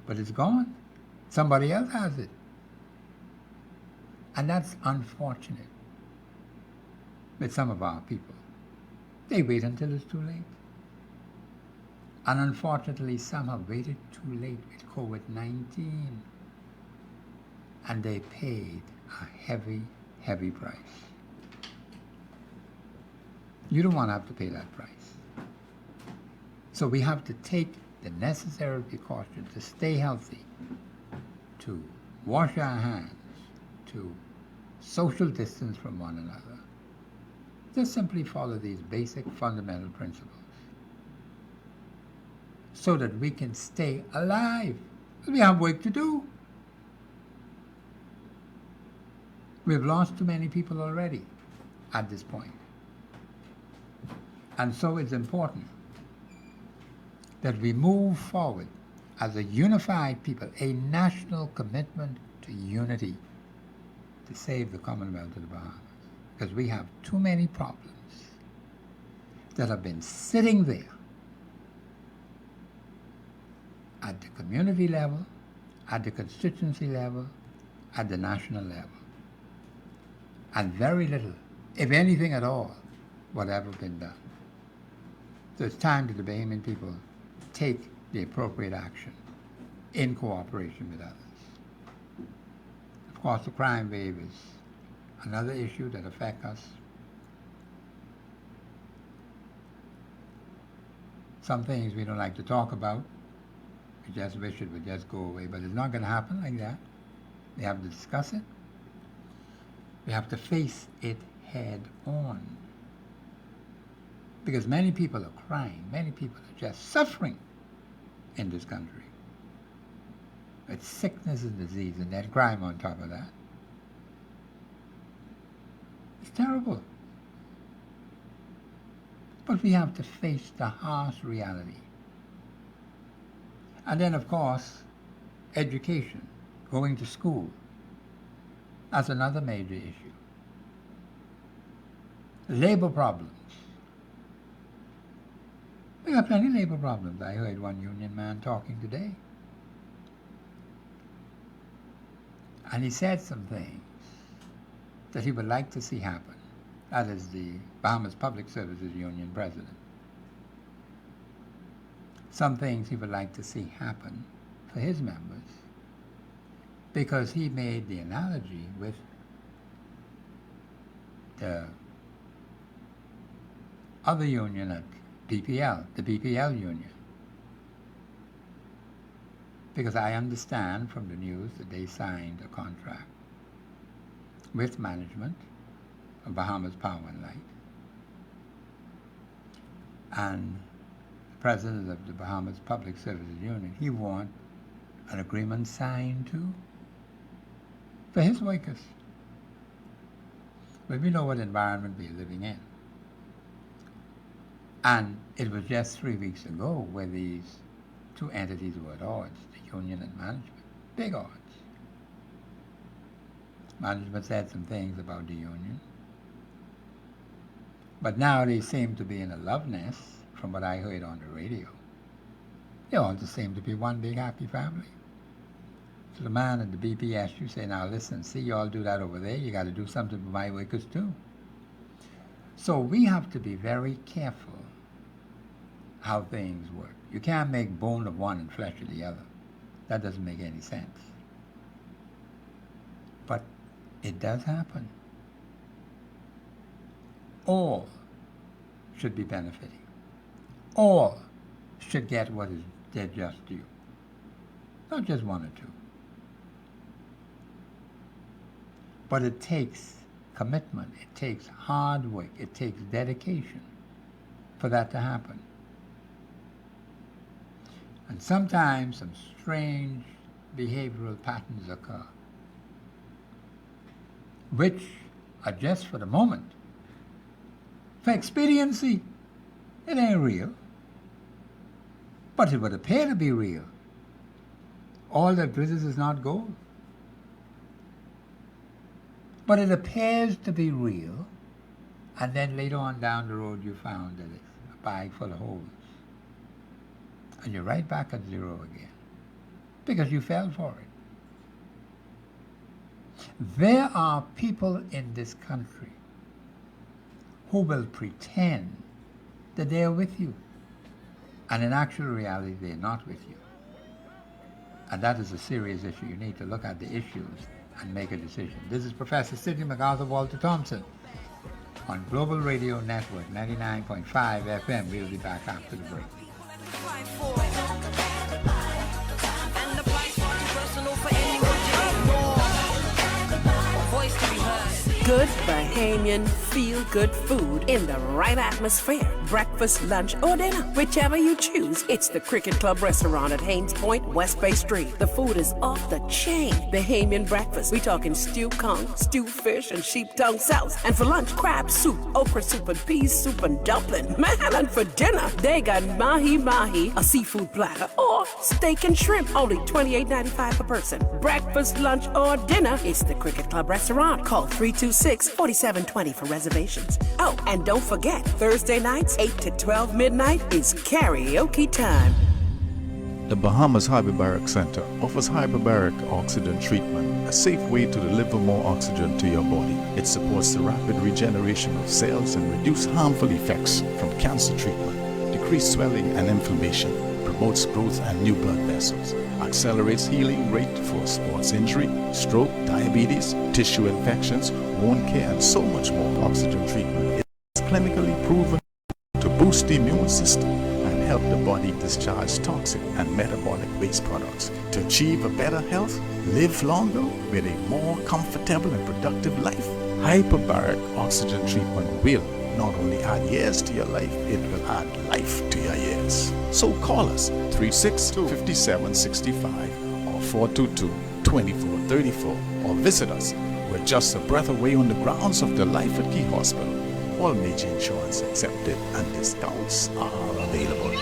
but it's gone. Somebody else has it. And that's unfortunate with some of our people. They wait until it's too late. And unfortunately, some have waited too late with COVID-19. And they paid a heavy, heavy price. You don't want to have to pay that price. So we have to take the necessary precautions to stay healthy, to wash our hands, to social distance from one another. Just simply follow these basic fundamental principles so that we can stay alive. We have work to do. We've lost too many people already at this point. And so it's important that we move forward as a unified people, a national commitment to unity to save the Commonwealth of the Bahamas. Because we have too many problems that have been sitting there at the community level, at the constituency level, at the national level. And very little, if anything at all, would ever been done. So it's time that the Bahamian people take the appropriate action in cooperation with others. Of course, the crime wave is another issue that affects us. Some things we don't like to talk about. We just wish it would just go away, but it's not going to happen like that. We have to discuss it. We have to face it head on. Because many people are crying, many people are just suffering in this country. It's sickness and disease, and then crime on top of that. It's terrible. But we have to face the harsh reality. And then, of course, education, going to school. That's another major issue. Labor problems. We have plenty of labor problems. I heard one union man talking today. And he said some things that he would like to see happen. That is the Bahamas Public Services Union president. Some things he would like to see happen for his members, because he made the analogy with the other union at BPL, the BPL union. Because I understand from the news that they signed a contract with management of Bahamas Power and Light. And the president of the Bahamas Public Services Union, he wants an agreement signed too for his workers. But we know what environment we're living in. And it was just 3 weeks ago where these two entities were at odds, the union and management, big odds. Management said some things about the union. But now they seem to be in a love nest, from what I heard on the radio. They all just seem to be one big happy family. So the man at the BPSU say, now listen, see you all do that over there, you got to do something for my workers too. So we have to be very careful how things work. You can't make bone of one and flesh of the other. That doesn't make any sense. But it does happen. All should be benefiting. All should get what is their just due. Not just one or two. But it takes commitment, it takes hard work, it takes dedication for that to happen. And sometimes some strange behavioral patterns occur, which are just for the moment. For expediency, it ain't real, but it would appear to be real. All that glitters is not gold. But it appears to be real, and then later on down the road you found that it's a bag full of holes. And you're right back at zero again, because you fell for it. There are people in this country who will pretend that they are with you, and in actual reality they're not with you. And that is a serious issue. You need to look at the issues and make a decision. This is Professor Sidney MacArthur Walter Thompson on Global Radio Network 99.5 FM. We'll be back after the break. Good Bahamian feel-good food in the right atmosphere. Breakfast, lunch, or dinner, whichever you choose. It's the Cricket Club Restaurant at Haynes Point, West Bay Street. The food is off the chain. Bahamian breakfast. We talking stew kong, stew fish, and sheep tongue sauce. And for lunch, crab soup, okra soup, and peas soup, and dumpling. Man, and for dinner, they got mahi-mahi, a seafood platter, or steak and shrimp, only $28.95 per person. Breakfast, lunch, or dinner, it's the Cricket Club Restaurant. Call 326-4720 for reservations. Oh, and don't forget, Thursday nights, 8 to 12 midnight is karaoke time. The Bahamas Hyperbaric Center offers hyperbaric oxygen treatment, a safe way to deliver more oxygen to your body. It supports the rapid regeneration of cells and reduce harmful effects from cancer treatment, decrease swelling and inflammation, promotes growth and new blood vessels, accelerates healing rate for sports injury, stroke, diabetes, tissue infections, wound care, and so much more. Oxygen treatment is clinically proven to boost the immune system and help the body discharge toxic and metabolic waste products to achieve a better health, live longer with a more comfortable and productive life. Hyperbaric oxygen treatment will not only add years to your life, it will add life to your years. So call us 362-5765 or 422-2434 or visit us. We're just a breath away on the grounds of the Life at Key Hospital. All major insurance accepted and discounts are available.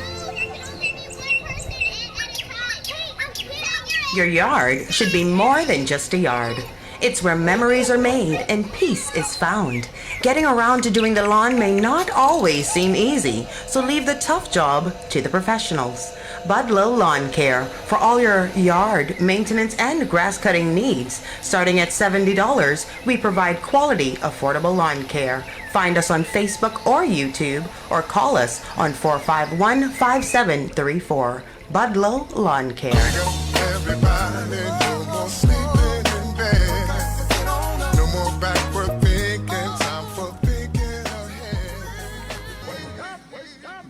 Your yard should be more than just a yard. It's where memories are made and peace is found. Getting around to doing the lawn may not always seem easy, so leave the tough job to the professionals. Budlow Lawn Care for all your yard maintenance and grass cutting needs. Starting at $70, we provide quality, affordable lawn care. Find us on Facebook or YouTube or call us on 451-5734. Budlow Lawn Care. Everybody, no more sleeping in bed. No more backward thinking. Time for thinking ahead.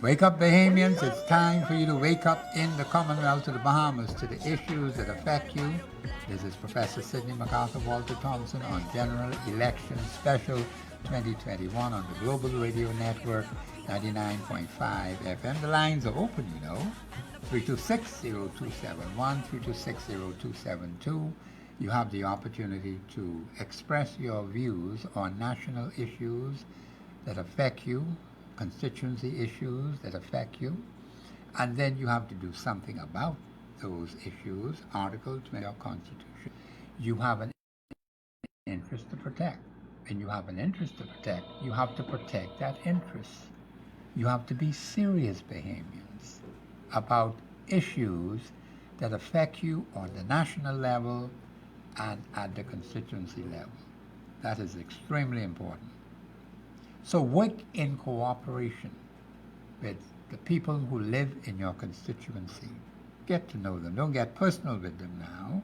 Wake up, Bahamians. It's time for you to wake up in the Commonwealth of the Bahamas to the issues that affect you. This is Professor Sidney MacArthur Walter Thompson on General Election Special 2021 on the Global Radio Network 99.5 FM. The lines are open, 326-0271, 326-0272. You have the opportunity to express your views on national issues that affect you, constituency issues that affect you, and then you have to do something about those issues. Article 20 of your Constitution. You have an interest to protect. And you have an interest to protect, you have to protect that interest. You have to be serious Bahamians about issues that affect you on the national level and at the constituency level. That is extremely important. So work in cooperation with the people who live in your constituency. Get to know them. Don't get personal with them now.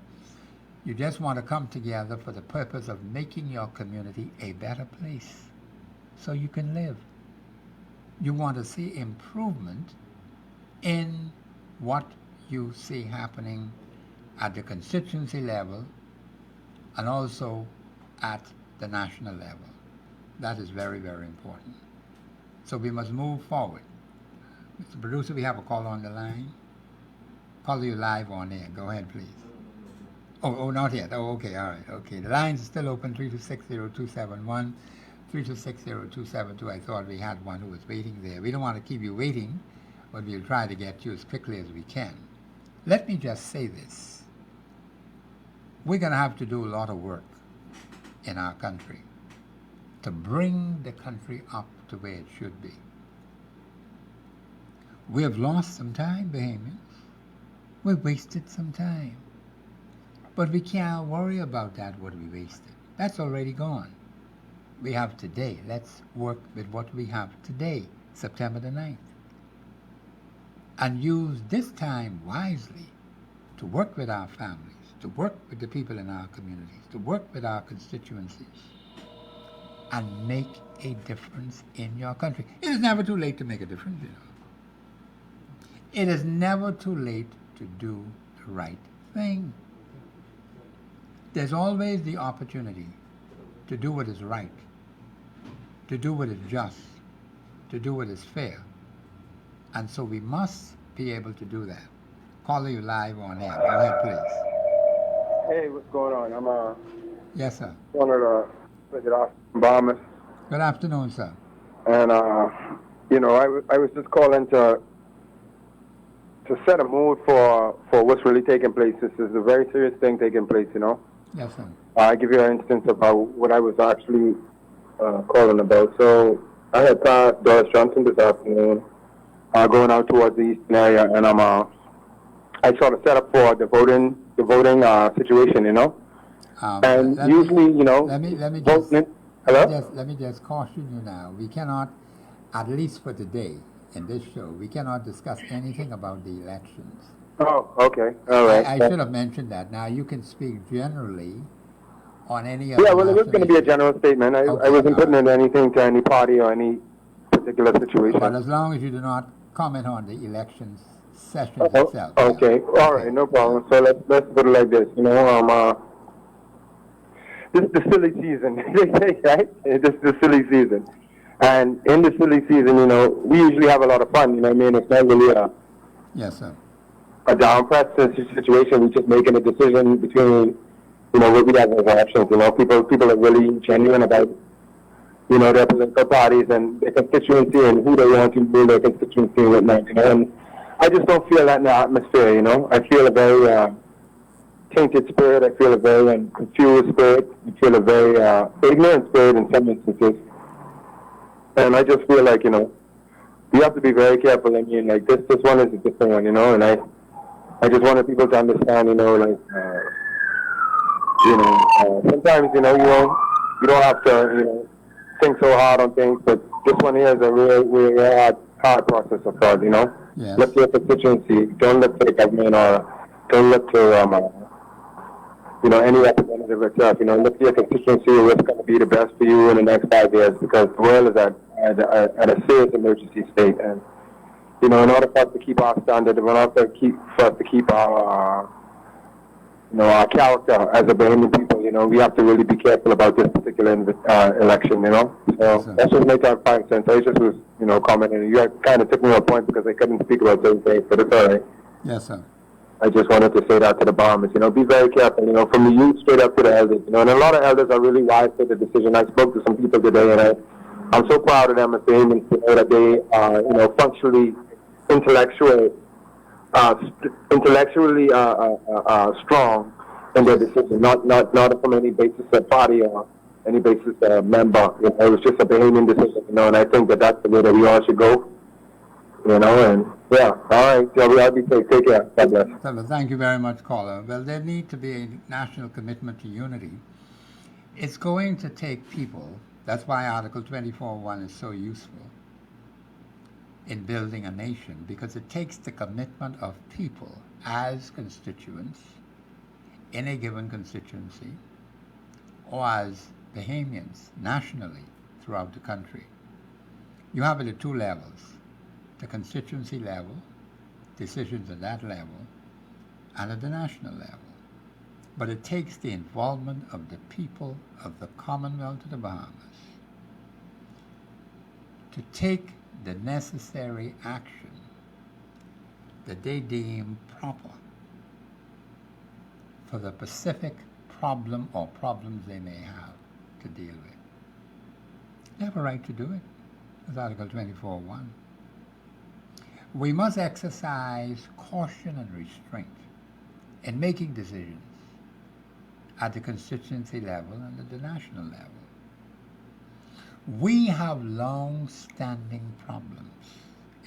You just want to come together for the purpose of making your community a better place so you can live. You want to see improvement in what you see happening at the constituency level and also at the national level. That is very, very important. So we must move forward. Mr. Producer, we have a call on the line. Call you live on air. Go ahead, please. Oh, not yet. Oh, okay, all right, okay. The lines are still open, 3260271, 3260272. I thought we had one who was waiting there. We don't want to keep you waiting, but we'll try to get you as quickly as we can. Let me just say this. We're going to have to do a lot of work in our country to bring the country up to where it should be. We have lost some time, Bahamians. We've wasted some time. But we can't worry about that, what we wasted. That's already gone. We have today. Let's work with what we have today, September the 9th. And use this time wisely to work with our families, to work with the people in our communities, to work with our constituencies, and make a difference in your country. It is never too late to make a difference, you know. It is never too late to do the right thing. There's always the opportunity to do what is right, to do what is just, to do what is fair. And so we must be able to do that. Caller, you live on air. Go ahead, please. Hey, what's going on? I'm Yes, sir. owner of Bahamas, Good afternoon, sir. and I was just calling to set a mood for what's really taking place. This is a very serious thing taking place, you know. Yes, sir. I give you an instance about what I was actually calling about. So I had passed Doris Thompson this afternoon, going out towards the eastern area, and I sort of set up for the voting situation, you know. And usually, you know, let me hello? Let me just caution you now. We cannot, at least for today in this show, we cannot discuss anything about the elections. Oh, okay. All right. I should have mentioned that. Now, you can speak generally on any other. Yeah, well, it was going to be a general statement. I wasn't putting in anything to any party or any particular situation. But as long as you do not comment on the elections session itself. Okay. All right. No problem. So let's put it like this. You know, this is the silly season, right? This is the silly season. And in the silly season, you know, we usually have a lot of fun. You know what I mean? It's not really yes, sir. a down-pressed situation. We're just making a decision between, you know, what we have as options. You know, people are really genuine about, you know, their political parties and their constituency and who they want to rule their constituency and whatnot, you know. And I just don't feel that in the atmosphere, you know. I feel a very tainted spirit. I feel a very confused spirit. I feel a very ignorant spirit in some instances. And I just feel like, you know, we have to be very careful. I mean, like, this one is a different one, you know, and I just wanted people to understand, you know, like, sometimes, you know, you don't have to, you know, think so hard on things, but this one here is a real hard process of thought, you know. Yes. Look to your constituency. Don't look to the government or don't look to, you know, any representative itself. You know, look to your constituency, what's going to be the best for you in the next 5 years, because the world is at a serious emergency state. And, you know, in order for us to keep our standard, in order for us to keep our, you know, our character as a Bahamian people, you know, we have to really be careful about this particular election, you know. So that's just make our 5 cents. I just was, you know, commenting. You kind of took me on a point because I couldn't speak about certain things, but it's all right. Yes, sir. I just wanted to say that to the Bahamas, you know, be very careful, you know, from the youth straight up to the elders, you know, and a lot of elders are really wise to the decision. I spoke to some people today, and I'm so proud of them as Bahamians to know that they are, you know, functionally, intellectually strong in their decision, not from any basis of party or any basis of member. You know, it was just a Bahamian decision, you know, and I think that that's the way that we all should go, you know, and yeah, all right, so I'll be safe. Take care. God bless. So, thank you very much, caller. Well, there need to be a national commitment to unity. It's going to take people That's why Article 24.1 is so useful in building a nation, because it takes the commitment of people as constituents in a given constituency, or as Bahamians nationally throughout the country. You have it at two levels: the constituency level, decisions at that level, and at the national level. But it takes the involvement of the people of the Commonwealth of the Bahamas to take the necessary action that they deem proper for the specific problem or problems they may have to deal with. They have a right to do it. That's Article 24.1. We must exercise caution and restraint in making decisions at the constituency level and at the national level. We have long-standing problems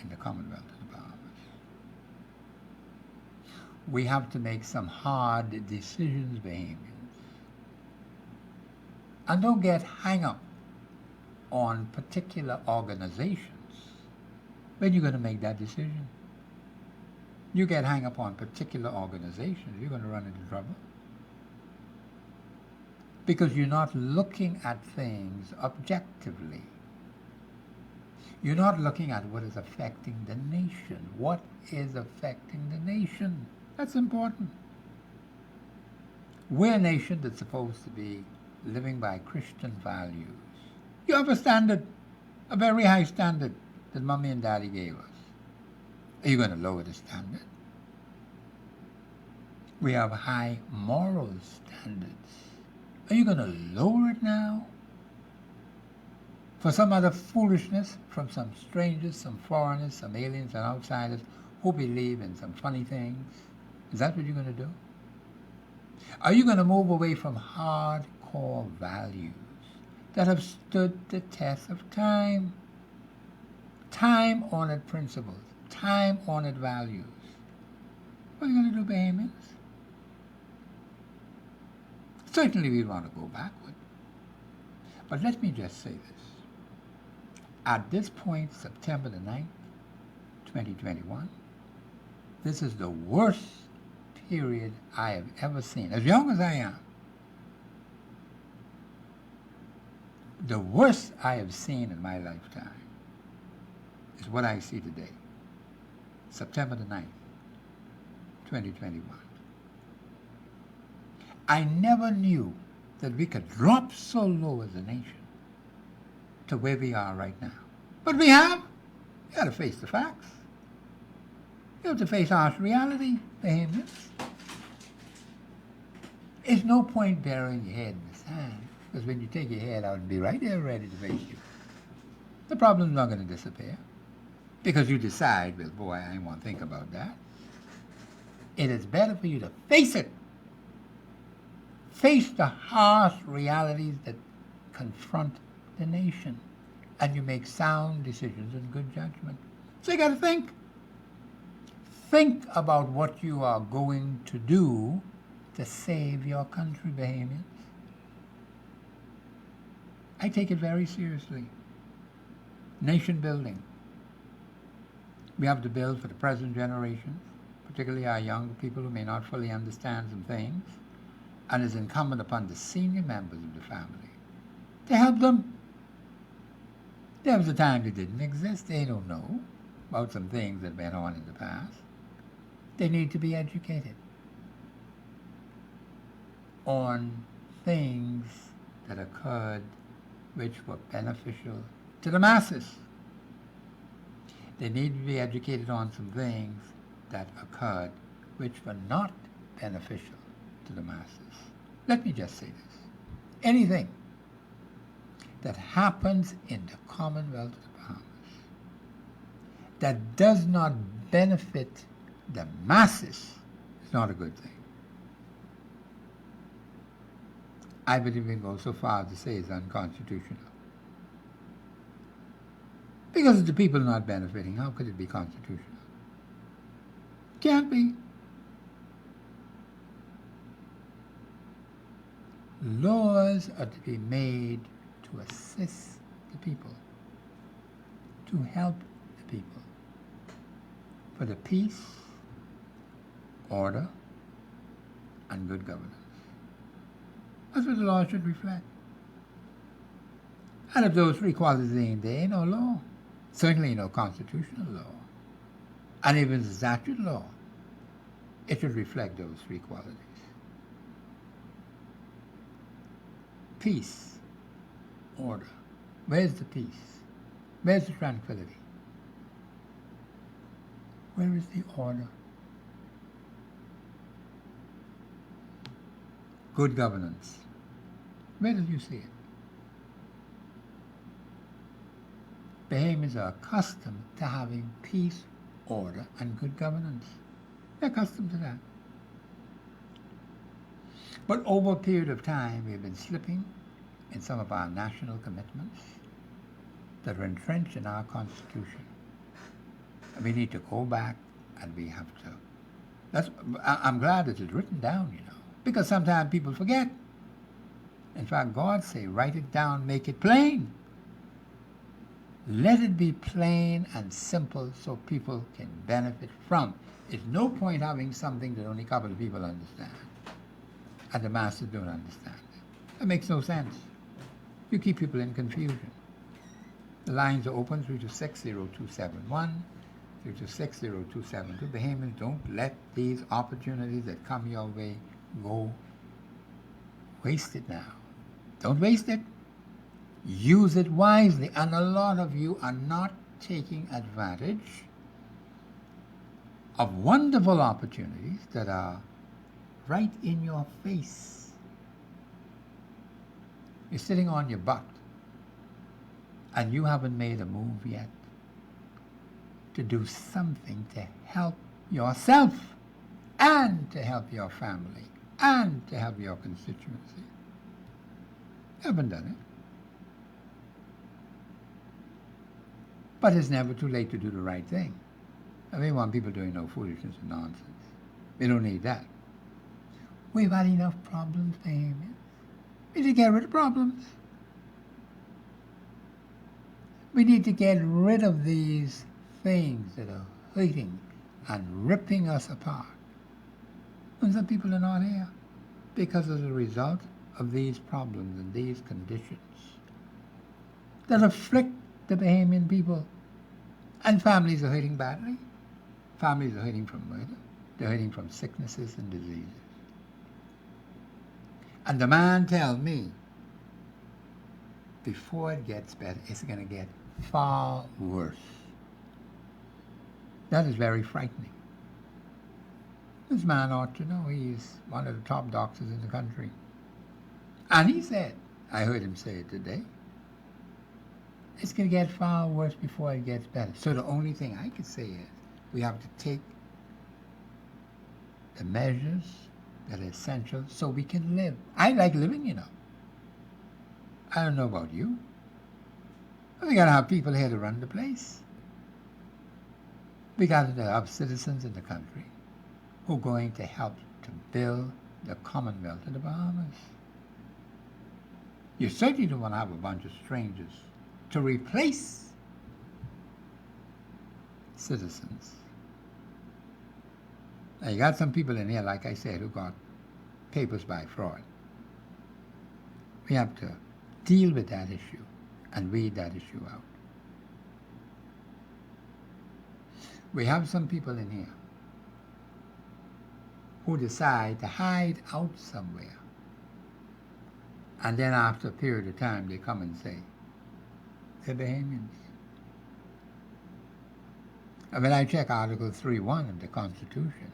in the Commonwealth of the Bahamas. We have to make some hard decisions, Bahamians. And don't get hung up on particular organizations when you're going to make that decision. You get hung up on particular organizations, you're going to run into trouble. Because you're not looking at things objectively. You're not looking at what is affecting the nation. What is affecting the nation? That's important. We're a nation that's supposed to be living by Christian values. You have a standard, a very high standard that Mommy and Daddy gave us. Are you going to lower the standard? We have high moral standards. Are you going to lower it now? For some other foolishness from some strangers, some foreigners, some aliens and outsiders who believe in some funny things? Is that what you're going to do? Are you going to move away from hardcore values that have stood the test of time? Time-honored principles, time-honored values. What are you going to do, Bahamians? Certainly we want to go backward. But let me just say this. At this point, September the 9th, 2021, this is the worst period I have ever seen, as young as I am. The worst I have seen in my lifetime is what I see today, September the 9th, 2021. I never knew that we could drop so low as a nation to where we are right now. But we have. You got to face the facts. You have to face harsh reality, Bahamians. There's no point burying your head in the sand, because when you take your head out, it'll be right there ready to face you. The problem's not going to disappear because you decide, well, boy, I ain't want to think about that. It is better for you to face it. Face the harsh realities that confront the nation, and you make sound decisions and good judgment. So you got to think. Think about what you are going to do to save your country, Bahamians. I take it very seriously. Nation building. We have to build for the present generation, particularly our young people who may not fully understand some things, and it's incumbent upon the senior members of the family to help them. There was a time they didn't exist. They don't know about some things that went on in the past. They need to be educated on things that occurred which were beneficial to the masses. They need to be educated on some things that occurred which were not beneficial to the masses. Let me just say this. Anything that happens in the Commonwealth of the Bahamas that does not benefit the masses is not a good thing. I believe we can go so far as to say it's unconstitutional. Because if the people are not benefiting, how could it be constitutional? Can't be. Laws are to be made to assist the people, to help the people, for the peace, order, and good governance. That's what the law should reflect. And if those three qualities ain't there, ain't no law. Certainly no constitutional law. And even the statute law, it should reflect those three qualities. Peace, order. Where's the peace? Where's the tranquility? Where is the order? Good governance. Where do you see it? Bahamians are accustomed to having peace, order, and good governance. They're accustomed to that. But over a period of time, we've been slipping in some of our national commitments that are entrenched in our Constitution. And we need to go back, and we have to. I'm glad that it's written down, because sometimes people forget. In fact, God say, write it down, make it plain. Let it be plain and simple so people can benefit from. It's no point having something that only a couple of people understand, and the masses don't understand it. That makes no sense. You keep people in confusion. The lines are open, 326-0271, 326-0272. Bahamians, don't let these opportunities that come your way go wasted now. Don't waste it. Use it wisely. And a lot of you are not taking advantage of wonderful opportunities that are right in your face. You're sitting on your butt and you haven't made a move yet to do something to help yourself and to help your family and to help your constituency. You haven't done it. But it's never too late to do the right thing. I mean, want people doing no foolishness and nonsense. We don't need that. We've had enough problems, Bahamians. We need to get rid of problems. We need to get rid of these things that are hurting and ripping us apart. And some people are not here because as a result of these problems and these conditions that afflict the Bahamian people. And families are hurting badly. Families are hurting from murder. They're hurting from sicknesses and diseases. And the man tells me, before it gets better, it's going to get far worse. That is very frightening. This man ought to know. He's one of the top doctors in the country. And he said, I heard him say it today, it's going to get far worse before it gets better. So the only thing I could say is we have to take the measures that are essential so we can live. I like living, I don't know about you. But we got to have people here to run the place. We got to have citizens in the country who are going to help to build the Commonwealth of the Bahamas. You certainly don't want to have a bunch of strangers to replace citizens. Now, you got some people in here, like I said, who got papers by fraud. We have to deal with that issue and weed that issue out. We have some people in here who decide to hide out somewhere. And then after a period of time, they come and say, they're Bahamians. And when I check Article 3.1 of the Constitution,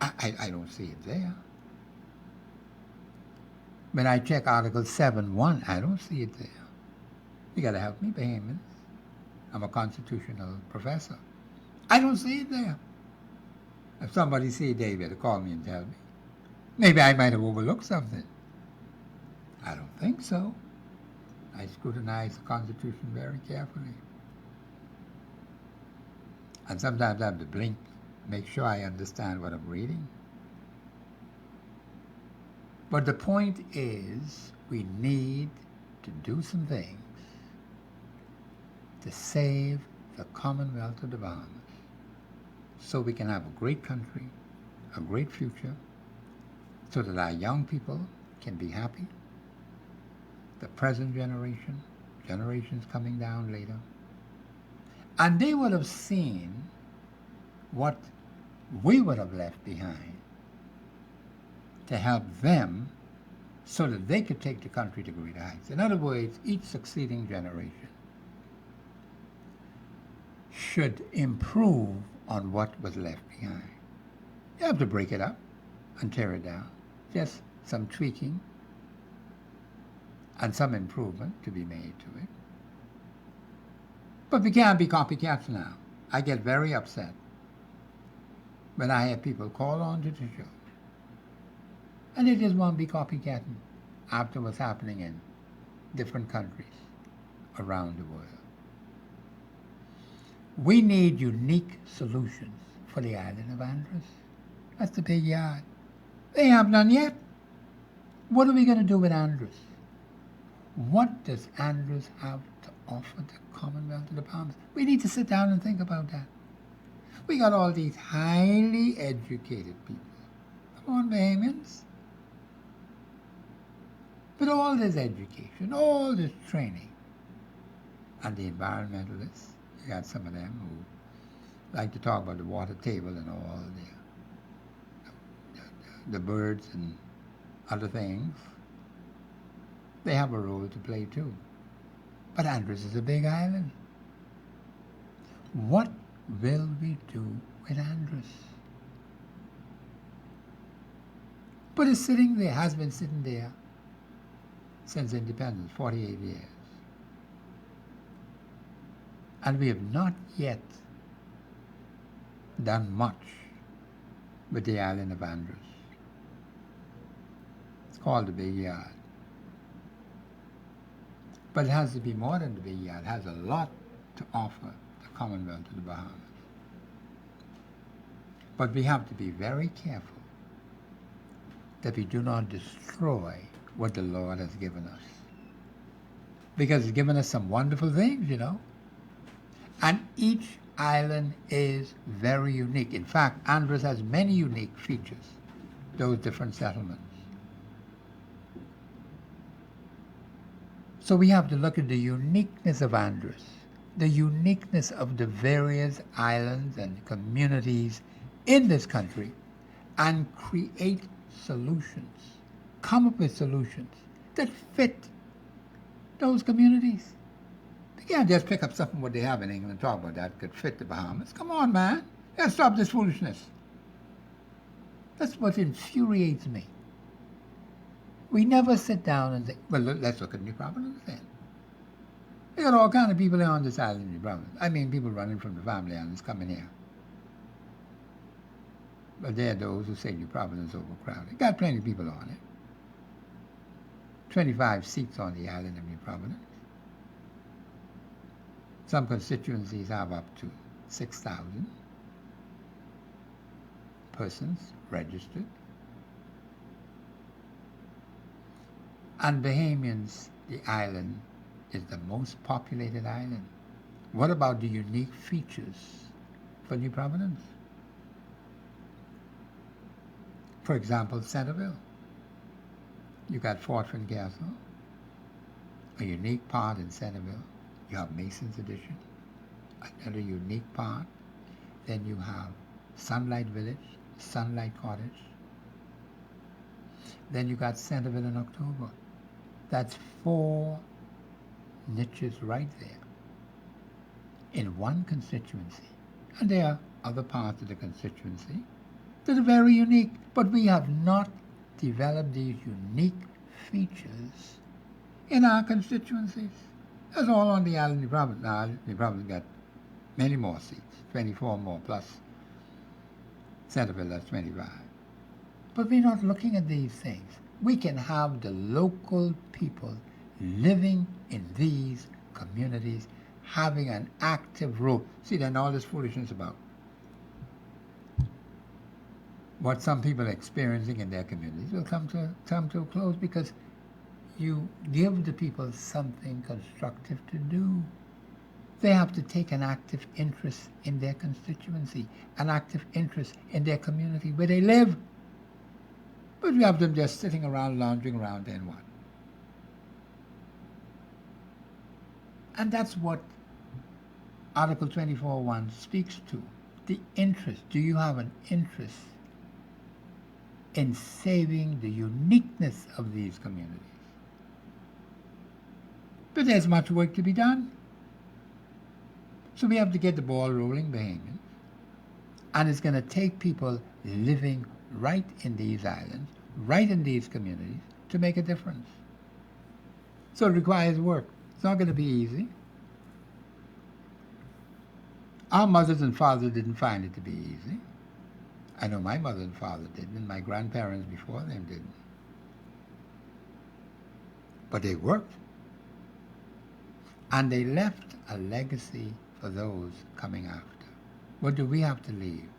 I don't see it there. When I check Article 7.1, I don't see it there. You got to help me, Bahamians. I'm a constitutional professor. I don't see it there. If somebody see it, they better call me and tell me. Maybe I might have overlooked something. I don't think so. I scrutinize the Constitution very carefully. And sometimes I have to blink, make sure I understand what I'm reading. But the point is, we need to do some things to save the Commonwealth of the Bahamas so we can have a great country, a great future, so that our young people can be happy, the present generation, generations coming down later, and they would have seen what we would have left behind to help them so that they could take the country to greater heights. In other words, each succeeding generation should improve on what was left behind. You have to break it up and tear it down. Just some tweaking and some improvement to be made to it. But we can't be copycats now. I get very upset when I have people call on to the show and they just want to be copycatting after what's happening in different countries around the world. We need unique solutions for the island of Andros. That's the big yard. They have none yet. What are we going to do with Andros? What does Andros have to offer the Commonwealth of the Bahamas? We need to sit down and think about that. We got all these highly educated people. Come on, Bahamians. With all this education, all this training, and the environmentalists, you got some of them who like to talk about the water table and all the birds and other things. They have a role to play too. But Andros is a big island. What will we do with Andros? But it's sitting there, has been sitting there since independence, 48 years. And we have not yet done much with the island of Andros. It's called the Big Yard. But it has to be more than the Big Yard. It has a lot to offer the Commonwealth of the Bahamas. But we have to be very careful that we do not destroy what the Lord has given us. Because He's given us some wonderful things, you know. And each island is very unique. In fact, Andros has many unique features, those different settlements. So we have to look at the uniqueness of Andros, the uniqueness of the various islands and communities in this country, and create solutions, come up with solutions that fit those communities. You can't just pick up something what they have in England and talk about that could fit the Bahamas. Come on, man. Let's stop this foolishness. That's what infuriates me. We never sit down and say, well, let's look at New Providence then. You got all kind of people on this island in New Providence. I mean, people running from the family islands coming here. But there are those who say New Providence is overcrowded. Got plenty of people on it. 25 seats on the island of New Providence. Some constituencies have up to 6,000 persons registered. And Bahamians, the island, is the most populated island. What about the unique features for New Providence? For example, Centerville. You got Fort Finn Castle, a unique part in Centerville. You have Mason's Addition, another unique part. Then you have Sunlight Village, Sunlight Cottage. Then you got Centerville in October. That's 4 niches right there in one constituency. And there are other parts of the constituency that are very unique, but we have not developed these unique features in our constituencies. That's all on the island of New Providence. Now, New Providence got many more seats, 24 more, plus Centerville, that's 25. But we're not looking at these things. We can have the local people living in these communities, having an active role. See, then all this foolishness about what some people are experiencing in their communities will come to a close, because you give the people something constructive to do. They have to take an active interest in their constituency, an active interest in their community where they live. But we have them just sitting around, lounging around, and what? And that's what Article 24.1 speaks to. The interest. Do you have an interest in saving the uniqueness of these communities? But there's much work to be done. So we have to get the ball rolling, Bahamians. And it's going to take people living right in these islands, right in these communities, to make a difference. So it requires work. It's not going to be easy. Our mothers and fathers didn't find it to be easy. I know my mother and father didn't, and my grandparents before them didn't. But they worked. And they left a legacy for those coming after. What do we have to leave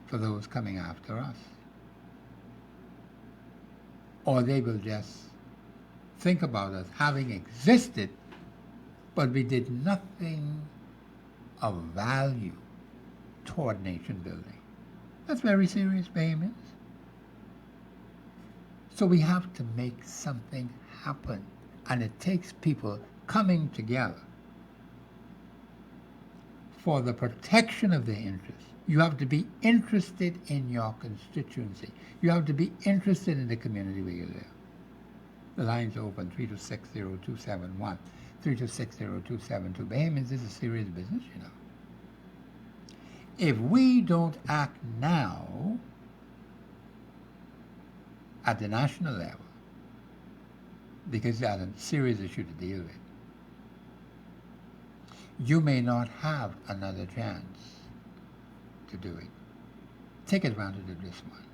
for those coming after us? Or they will just think about us having existed, but we did nothing of value toward nation building. That's very serious, Bahamians. So we have to make something happen, and it takes people coming together for the protection of their interests. You have to be interested in your constituency. You have to be interested in the community where you live. The line's open, 3260271, 3260272. Bahamians, this is serious business, you know. If we don't act now at the national level, because that's a serious issue to deal with, you may not have another chance to do it. Take advantage of this one.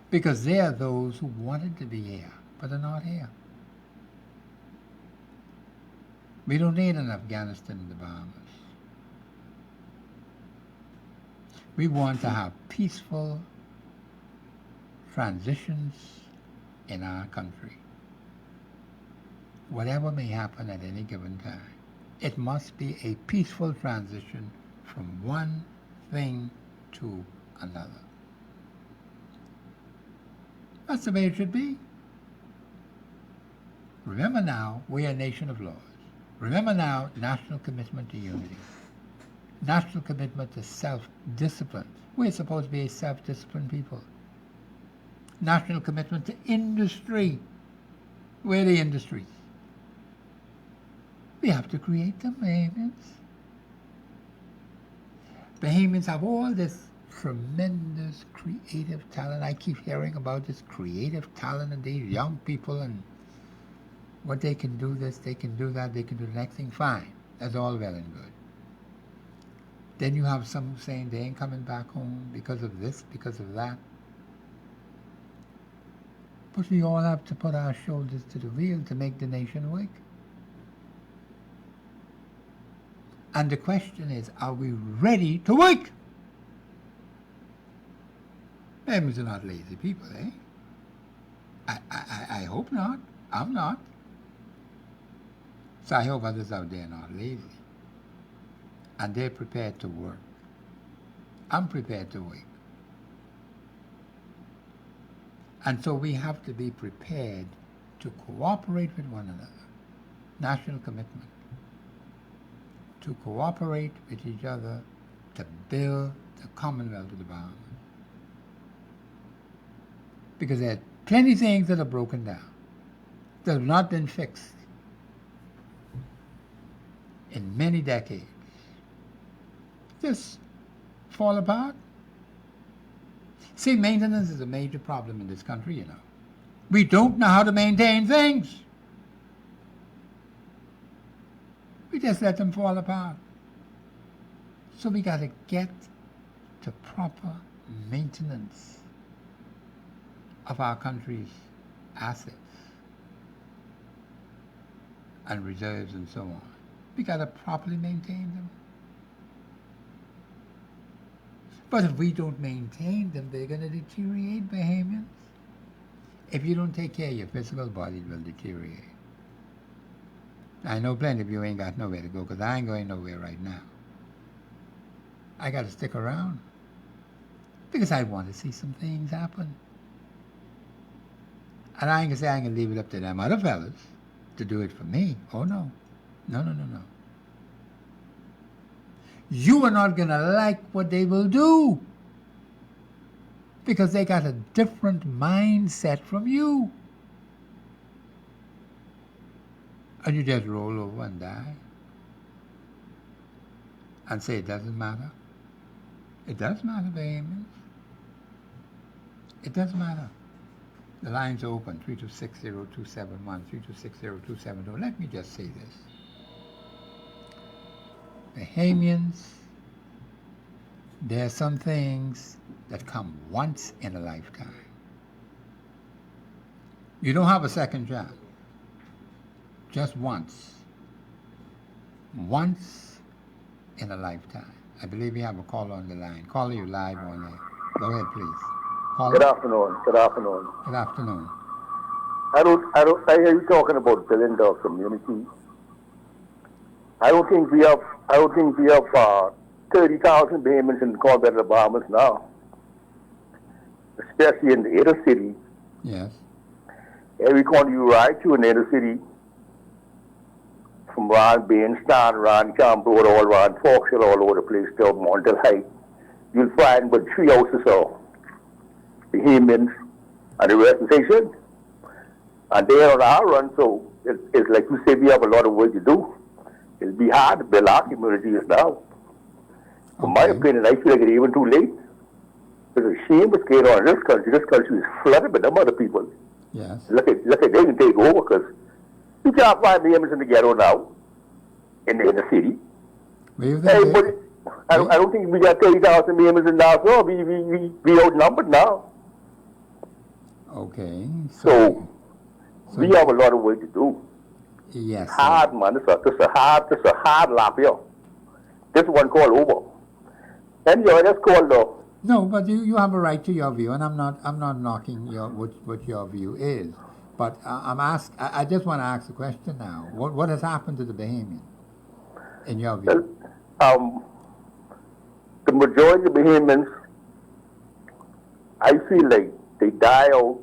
Because there are those who wanted to be here, but are not here. We don't need an Afghanistan in the Bahamas. We want to have peaceful transitions in our country. Whatever may happen at any given time, it must be a peaceful transition from one thing to another. That's the way it should be. Remember now, we are a nation of laws. Remember now, national commitment to unity. National commitment to self-discipline. We're supposed to be a self-disciplined people. National commitment to industry. Where are the industries? We have to create them, Bahamians. Bahamians have all this tremendous creative talent. I keep hearing about this creative talent in these young people and what they can do this, they can do that, they can do the next thing. Fine. That's all well and good. Then you have some saying they ain't coming back home because of this, because of that. But we all have to put our shoulders to the wheel to make the nation awake. And the question is, are we ready to work? Bahamians are not lazy people, eh? I hope not. I'm not. So I hope others out there are not lazy. And they're prepared to work. I'm prepared to work. And so we have to be prepared to cooperate with one another. National commitment. To cooperate with each other to build the Commonwealth of the Bahamas. Because there are plenty of things that are broken down, that have not been fixed in many decades. Just fall apart. See, maintenance is a major problem in this country, you know. We don't know how to maintain things. We just let them fall apart. So we got to get to proper maintenance of our country's assets and reserves and so on. We got to properly maintain them. But if we don't maintain them, they're going to deteriorate, Bahamians. If you don't take care of your physical body, it will deteriorate. I know plenty of you ain't got nowhere to go because I ain't going nowhere right now. I got to stick around because I want to see some things happen. And I ain't going to say I ain't going to leave it up to them other fellas to do it for me. Oh, no. No. You are not going to like what they will do because they got a different mindset from you. And you just roll over and die and say it doesn't matter. It does matter, Bahamians. It does matter. The line's open, 3260271, 3260272. Let me just say this. Bahamians, there are some things that come once in a lifetime. You don't have a second chance. Just once. Once in a lifetime. I believe we have a caller on the line. Caller, you live on there. Go ahead, please. Caller. Good afternoon. Good afternoon. I hear you talking about building the community. I don't think we have 30,000 Bahamians in the Commonwealth of the Bahamas now, especially in the inner city. Yes. Every corner you ride to in the inner city, from around Bainstown, around Camp Road, all around Foxhill, all over the place, till Montel Heights, you'll find but 3 houses or Bahamians and the rest of the station. And they are on our run, so it's like you say, we have a lot of work to do. It'll be hard to build our communities now. In my opinion, I feel like it's even too late. There's a shame what's going on in this country. This country is flooded with them other people. Yes. Look at they can take over because you can't find Bahamians in the ghetto now, in the city. Hey, but I don't think we got 30,000 Bahamians in now, so we outnumbered now. Okay. So we have a lot of work to do. Yes. Hard, man. This is a hard lap here. This one call over. And let's call though. No, but you have a right to your view, and I'm not knocking what your view is. But I just want to ask the question now. What has happened to the Bahamian, in your view? The majority of Bahamians, I feel like they die out,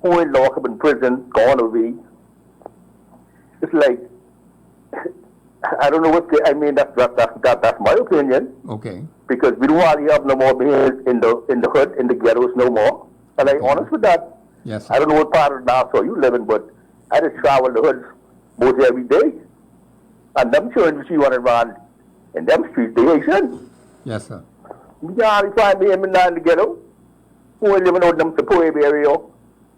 who in lock up in prison, gone away. It's like, I don't know that's my opinion. Okay. Because we don't hardly have no more Bahamians in the hood, in the ghettos no more. And I'm honest with that. Yes. I don't know what part of Nassau you live in, but I just travel the hoods most every day. And them children you see running around in them streets, they Haitian. Yes, sir. We can hardly find Bahamians now in the ghetto who are living out them Sepoy area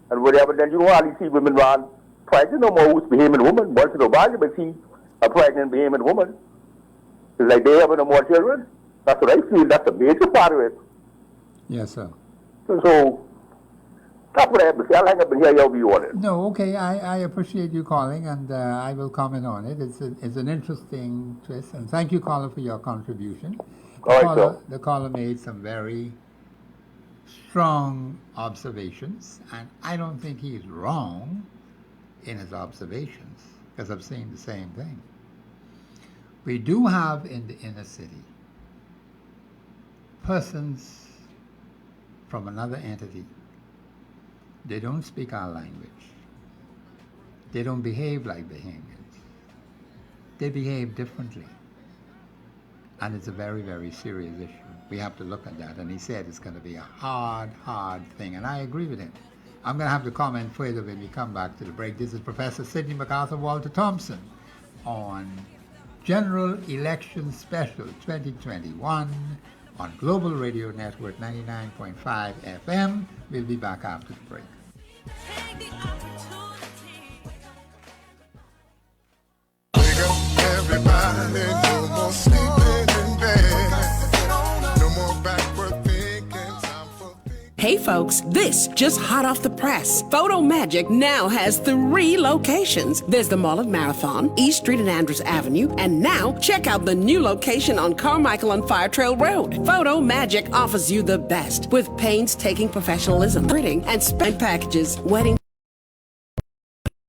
and whatever. Then you don't hardly see women around pregnant no more who's Bahamian woman. Once in a while you may see a pregnant Bahamian woman. It's like they have no more children. That's what I feel. That's a major part of it. Yes, sir. So that's what I have to say. I like up and hear your view on it. No, okay. I appreciate you calling, and I will comment on it. It's an interesting twist, and thank you, caller, for your contribution. The caller made some very strong observations, and I don't think he's wrong in his observations, because I've seen the same thing. We do have in the inner city persons from another entity. They don't speak our language. They don't behave like Bahamians. They behave differently. And it's a very, very serious issue. We have to look at that. And he said it's going to be a hard thing. And I agree with him. I'm going to have to comment further when we come back to the break. This is Professor Sidney MacArthur Walter Thompson on General Election Special 2021 on Global Radio Network 99.5 FM. We'll be back after the break. Wake up, everybody, no more sleeping in bed. No more backward thinking, time for thinking. Hey folks, this just hot off the press. Photo Magic now has 3 locations. There's the Mall at Marathon, East Street and Andrews Avenue, and now check out the new location on Carmichael and Fire Trail Road. Photo Magic offers you the best with painstaking professionalism, printing, and spend packages, wedding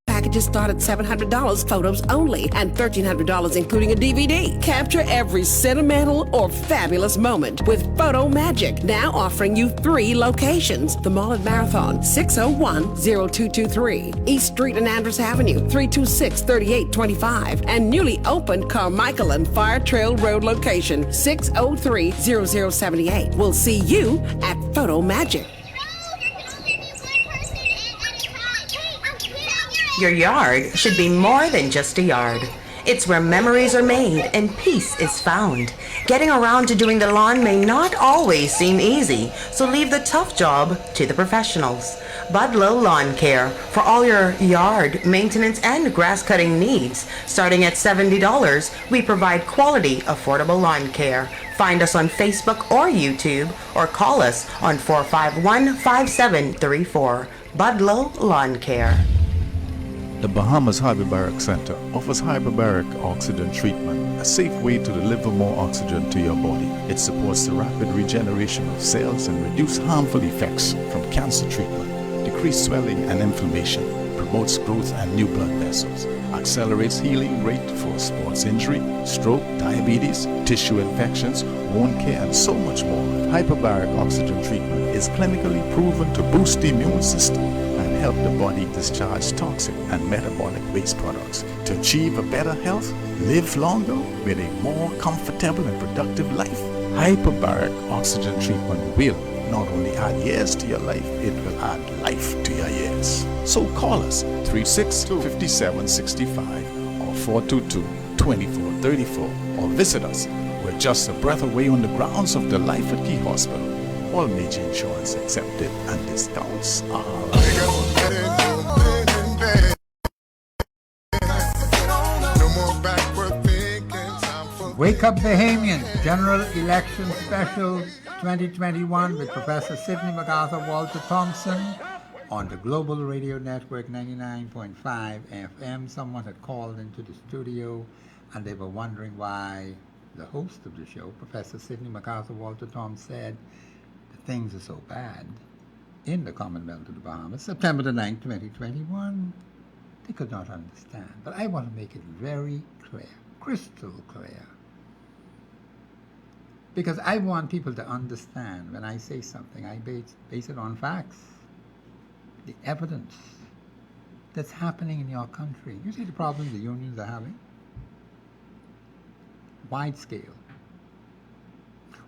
packages start at $700 photos only and $1,300 including a DVD. Capture every sentimental or fabulous moment with Photo Magic, now offering you 3 locations. The Mall at Marathon, 601-0223. East Street and Andrews Avenue, 326-3825. And newly opened Carmichael and Fire Trail Road location, 603-0078. We'll see you at Photo Magic. Your yard should be more than just a yard. It's where memories are made and peace is found. Getting around to doing the lawn may not always seem easy, so leave the tough job to the professionals. Budlow Lawn Care for all your yard maintenance and grass cutting needs. Starting at $70, we provide quality, affordable lawn care. Find us on Facebook or YouTube or call us on 451-5734. Budlow Lawn Care. The Bahamas Hyperbaric Center offers hyperbaric oxygen treatment, a safe way to deliver more oxygen to your body. It supports the rapid regeneration of cells and reduce harmful effects from cancer treatment, decrease swelling and inflammation, promotes growth and new blood vessels, accelerates healing rate for sports injury, stroke, diabetes, tissue infections, wound care, and so much more. Hyperbaric oxygen treatment is clinically proven to boost the immune system and help the body discharge toxic and metabolic waste products to achieve a better health, live longer with a more comfortable and productive life. Hyperbaric oxygen treatment will not only add years to your life, it will add life to your years. So call us 362-5765 or 422-2434 or visit us. We're just a breath away on the grounds of the Life at Key Hospital. All major insurance accepted and discounts are Wake Up Bahamians, General Election Special 2021 with Professor Sidney MacArthur Walter Thompson on the Global Radio Network 99.5 FM. Someone had called into the studio and they were wondering why the host of the show, Professor Sidney MacArthur Walter Thompson, said that things are so bad in the Commonwealth of the Bahamas, September the 9th, 2021. They could not understand. But I want to make it very clear, crystal clear. Because I want people to understand when I say something, I base it on facts, the evidence that's happening in your country. You see the problems the unions are having? Wide scale.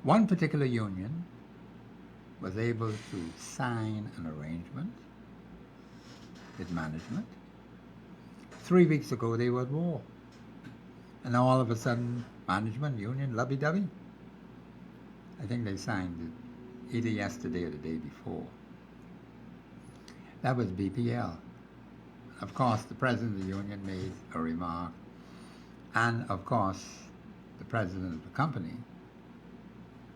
One particular union was able to sign an arrangement with management. 3 weeks ago they were at war. And now all of a sudden, management, union, lovey-dovey. I think they signed it either yesterday or the day before. That was BPL. Of course, the president of the union made a remark, and of course, the president of the company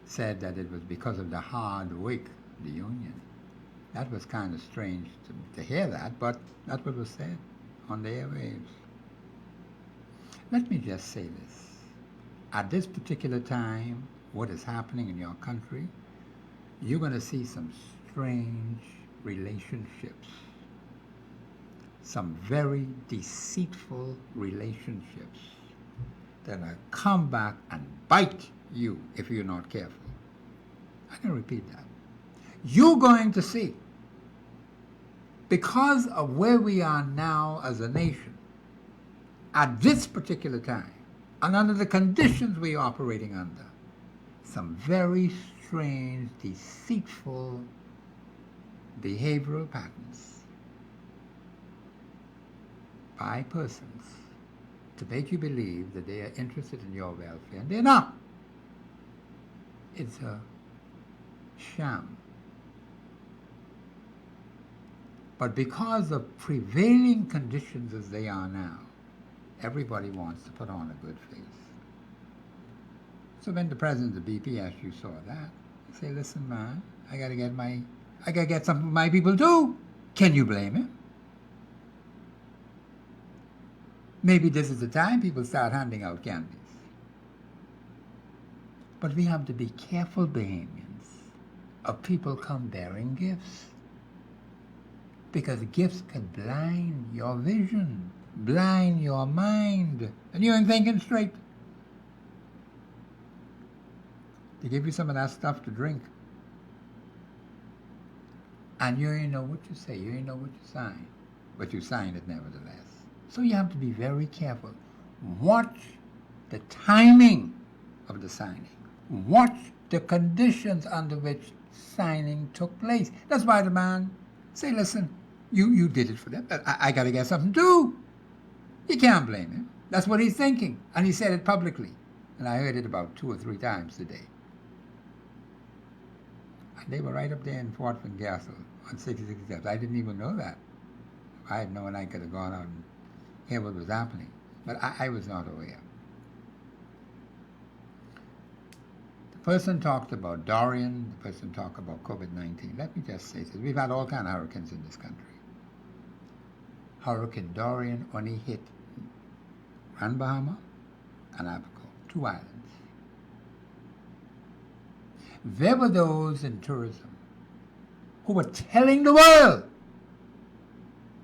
said that it was because of the hard work of the union. That was kind of strange to hear that, but that's what was said on the airwaves. Let me just say this. At this particular time, what is happening in your country, you're going to see some strange relationships, some very deceitful relationships that will come back and bite you if you're not careful. I'm going to repeat that. You're going to see, because of where we are now as a nation, at this particular time, and under the conditions we are operating under, some very strange, deceitful behavioral patterns by persons to make you believe that they are interested in your welfare, and they're not. It's a sham. But because of prevailing conditions as they are now, everybody wants to put on a good face. So when the president of the BP, as you saw that, he say, listen, man, I got to get my I gotta get something for my people too. Can you blame him? Maybe this is the time people start handing out candies. But we have to be careful, Bahamians, of people come bearing gifts. Because gifts can blind your vision, blind your mind, and you ain't thinking straight. They give you some of that stuff to drink. And you ain't know what you say, you ain't know what you sign, but you sign it nevertheless. So you have to be very careful. Watch the timing of the signing. Watch the conditions under which signing took place. That's why the man say, listen, you did it for them, but I got to get something too. You can't blame him. That's what he's thinking. And he said it publicly. And I heard it about 2 or 3 times today. And they were right up there in Fort Castle on 66 steps. I didn't even know that. I had known I could have gone out and hear what was happening. But I was not aware. The person talked about Dorian, the person talked about COVID-19. Let me just say this. We've had all kinds of hurricanes in this country. Hurricane Dorian only hit Grand Bahama and Abaco, 2 islands. There were those in tourism who were telling the world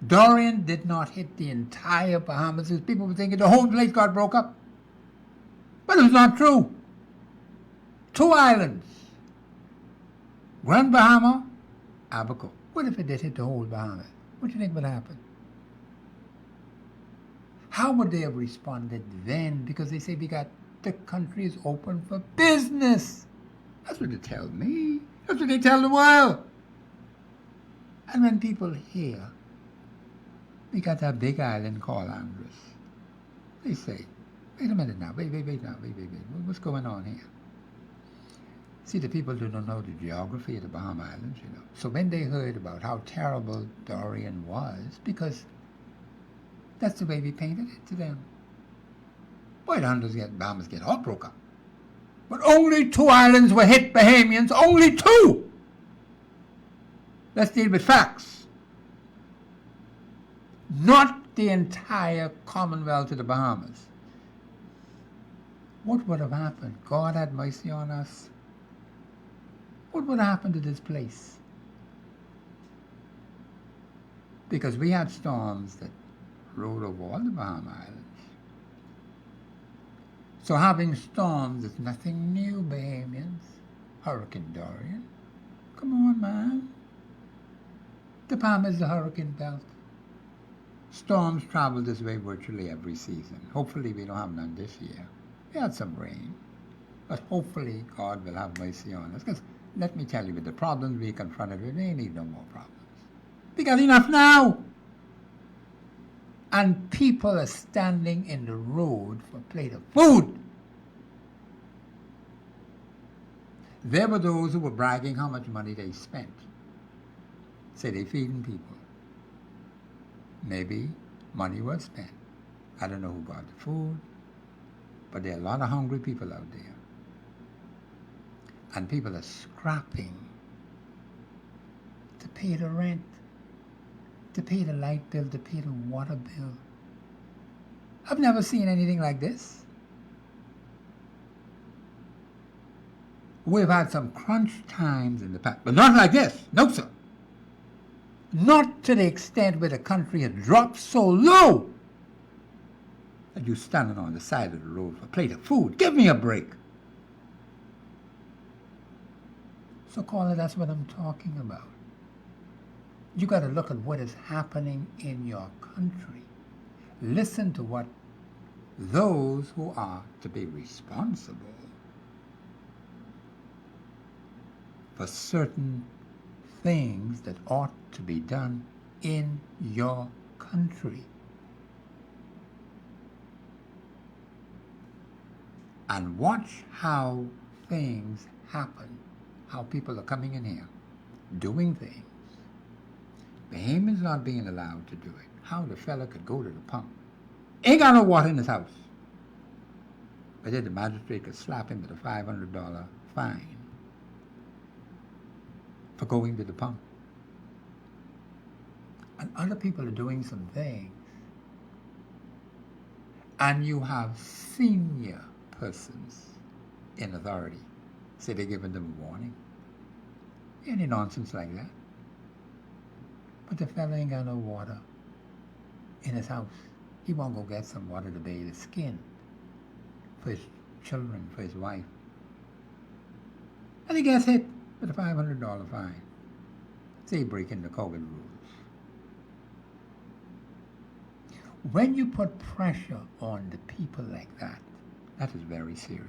Dorian did not hit the entire Bahamas. People were thinking the whole place got broke up. But it was not true. 2 islands. Grand Bahama, Abaco. What if it did hit the whole Bahamas? What do you think would happen? How would they have responded then? Because they say the country is open for business. That's what they tell me. That's what they tell the world. And when people hear we got that big island called Andros, they say, wait a minute now, wait. What's going on here? See, the people do not know the geography of the Bahama Islands, you know. So when they heard about how terrible Dorian was, because that's the way we painted it to them. Boy, the Bahamas get all broke up. But only 2 islands were hit, Bahamians, only 2! Let's deal with facts. Not the entire Commonwealth of the Bahamas. What would have happened? God had mercy on us. What would happen to this place? Because we had storms that rode over all the Bahama Islands. So having storms is nothing new, Bahamians. Hurricane Dorian. Come on, man. The Bahamas is the hurricane belt. Storms travel this way virtually every season. Hopefully we don't have none this year. We had some rain. But hopefully God will have mercy on us. Because let me tell you, with the problems we confronted with, we need no more problems. We got enough now. And people are standing in the road for a plate of food. There were those who were bragging how much money they spent. Say they're feeding people. Maybe money was spent. I don't know who got the food, but there are a lot of hungry people out there. And people are scrapping to pay the rent, to pay the light bill, to pay the water bill. I've never seen anything like this. We've had some crunch times in the past, but not like this. No, sir. Not to the extent where the country had dropped so low that you're standing on the side of the road for a plate of food. Give me a break. So, caller, that's what I'm talking about. You got to look at what is happening in your country. Listen to what those who are to be responsible for certain things that ought to be done in your country. And watch how things happen, how people are coming in here, doing things. Bahamians not being allowed to do it. How the fella could go to the pump. Ain't got no water in his house. But then the magistrate could slap him with a $500 fine for going to the pump. and other people are doing some things, and you have senior persons in authority say they're giving them a warning. Any nonsense like that. But the fella ain't got no water in his house. He won't go get some water to bathe his skin for his children, for his wife. And he gets hit with a $500 fine. Say breaking the COVID rules. When you put pressure on the people like that, that is very serious.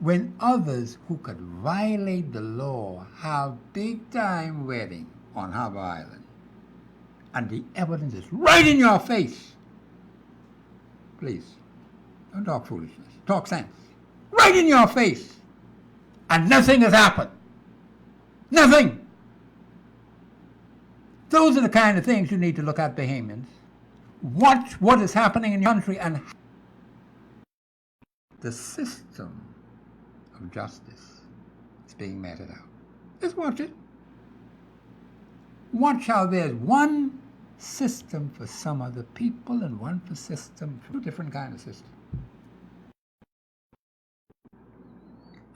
When others who could violate the law have big-time wedding on Harbor Island, and the evidence is right in your face, please, don't talk foolishness, talk sense. Right in your face, and nothing has happened. Nothing. Those are the kind of things you need to look at, Bahamians. Watch what is happening in your country and the system of justice is being meted out. Just watch it. Watch how there's one system for some other people and one for system for two different kind of systems.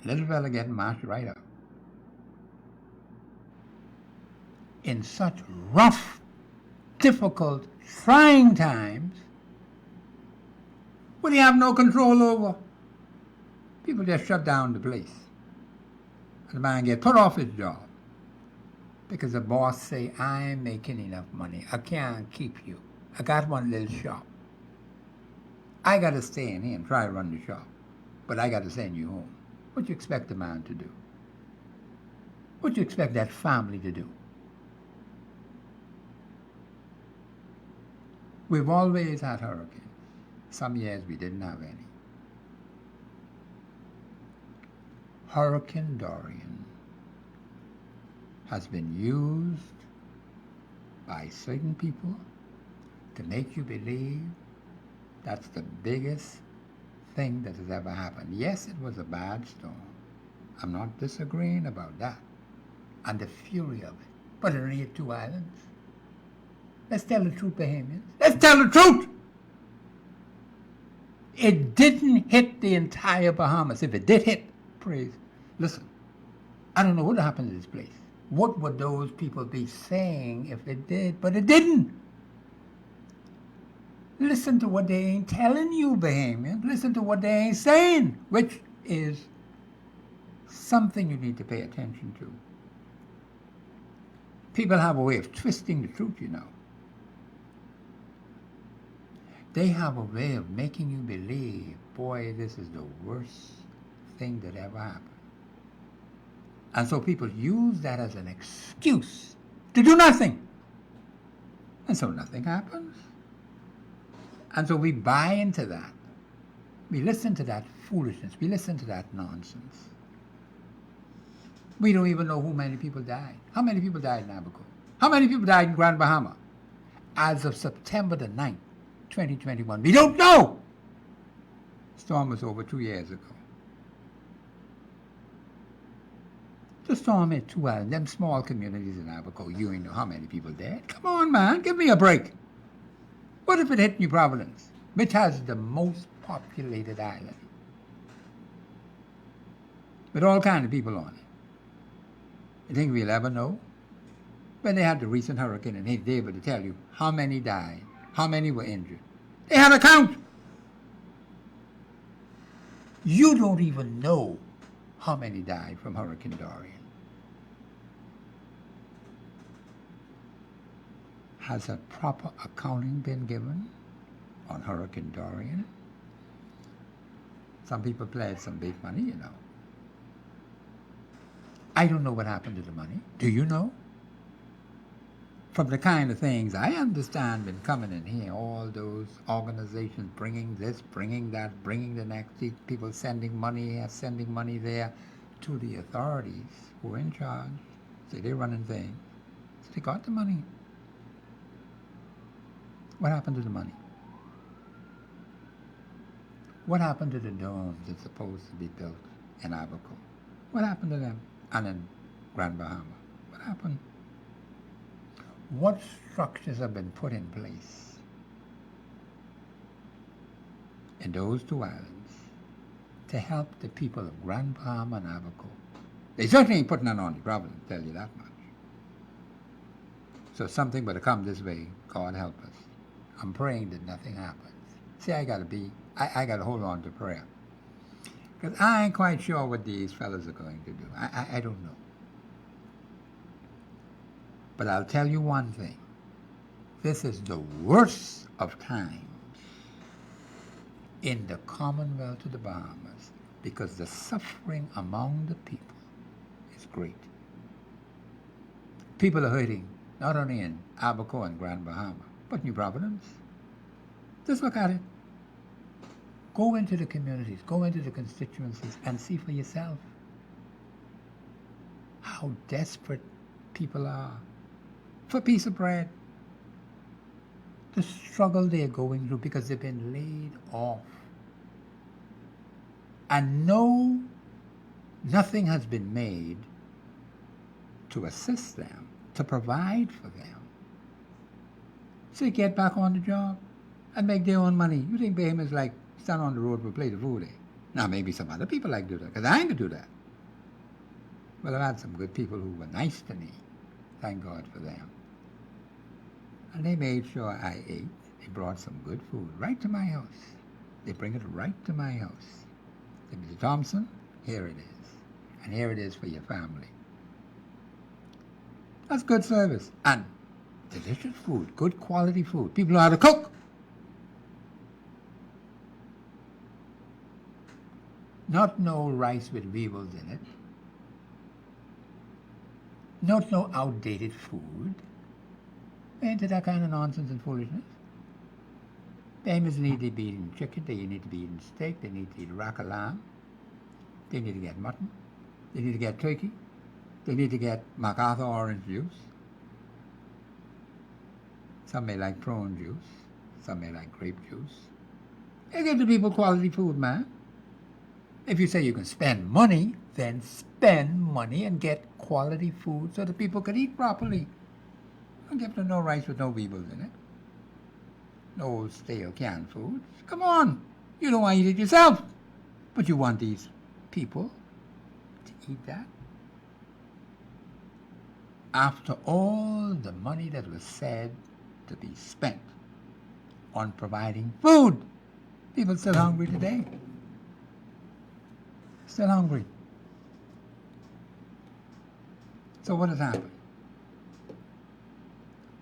Little fella getting marched right up. In such rough, difficult, trying times, what do you have no control over? People just shut down the place. And the man gets put off his job because the boss say, I ain't making enough money. I can't keep you. I got one little shop. I got to stay in here and try to run the shop, but I got to send you home. What do you expect the man to do? What do you expect that family to do? We've always had hurricanes. Some years we didn't have any. Hurricane Dorian has been used by certain people to make you believe that's the biggest thing that has ever happened. Yes, it was a bad storm. I'm not disagreeing about that. And the fury of it. But it only hit 2 islands. Let's tell the truth, Bahamians. Let's tell the truth! It didn't hit the entire Bahamas. If it did hit, praise. Listen, I don't know what happened to this place. What would those people be saying if it did? But it didn't. Listen to what they ain't telling you, Bahamians. Listen to what they ain't saying, which is something you need to pay attention to. People have a way of twisting the truth, you know. They have a way of making you believe, boy, this is the worst thing that ever happened. And so people use that as an excuse to do nothing. And so nothing happens. And so we buy into that. We listen to that foolishness. We listen to that nonsense. We don't even know how many people died. How many people died in Abaco? How many people died in Grand Bahama? As of September the 9th, 2021. We don't know! Storm was over 2 years ago. The storm hit 2 islands, them small communities in Abaco. You ain't know how many people dead. Come on, man, give me a break. What if it hit New Providence, which has the most populated island, with all kinds of people on it? You think we'll ever know? When they had the recent hurricane and they're able to tell you how many died, how many were injured. They had a count. You don't even know how many died from Hurricane Dorian. Has a proper accounting been given on Hurricane Dorian? Some people pledged some big money, you know. I don't know what happened to the money. Do you know? From the kind of things I understand been coming in here, all those organizations bringing this, bringing that, bringing the next, people sending money here, sending money there, to the authorities who are in charge. Say they're running things. So they got the money. What happened to the money? What happened to the domes that's supposed to be built in Abaco? What happened to them? And in Grand Bahama? What happened? what structures have been put in place in those two islands to help the people of Grand Bahama and Abaco. They certainly ain't putting none on the Providence, I'll tell you that much. So something better come this way, God help us. I'm praying that nothing happens. See, I gotta hold on to prayer. Because I ain't quite sure what these fellas are going to do. I don't know. But I'll tell you one thing. This is the worst of times in the Commonwealth of the Bahamas because the suffering among the people is great. People are hurting, not only in Abaco and Grand Bahama, but New Providence. Just look at it. Go into the communities, go into the constituencies and see for yourself how desperate people are for a piece of bread. The struggle they're going through because they've been laid off. And nothing has been made to assist them, to provide for them. So they get back on the job and make their own money. You think Bahamians like stand on the road for plate of food, eh? Now maybe some other people like to do that, because I ain't gonna do that. Well, I've had some good people who were nice to me. Thank God for them. And they made sure I ate. They brought some good food right to my house. They bring it right to my house. They say, Mr. Thompson, here it is. And here it is for your family. That's good service. And delicious food, good quality food. People know how to cook. Not no rice with weevils in it. Not no outdated food. Ain't it that kind of nonsense and foolishness? Bahamians need to be eating chicken, they need to be eating steak, they need to eat rack of lamb, they need to get mutton, they need to get turkey, they need to get MacArthur orange juice. Some may like prawn juice, some may like grape juice. They give the people quality food, man. If you say you can spend money, then spend money and get quality food so the people can eat properly. Don't give them no rice with no weevils in it. No stale canned foods. Come on. You don't want to eat it yourself. But you want these people to eat that? After all the money that was said to be spent on providing food, people still hungry today. Still hungry. So what has happened?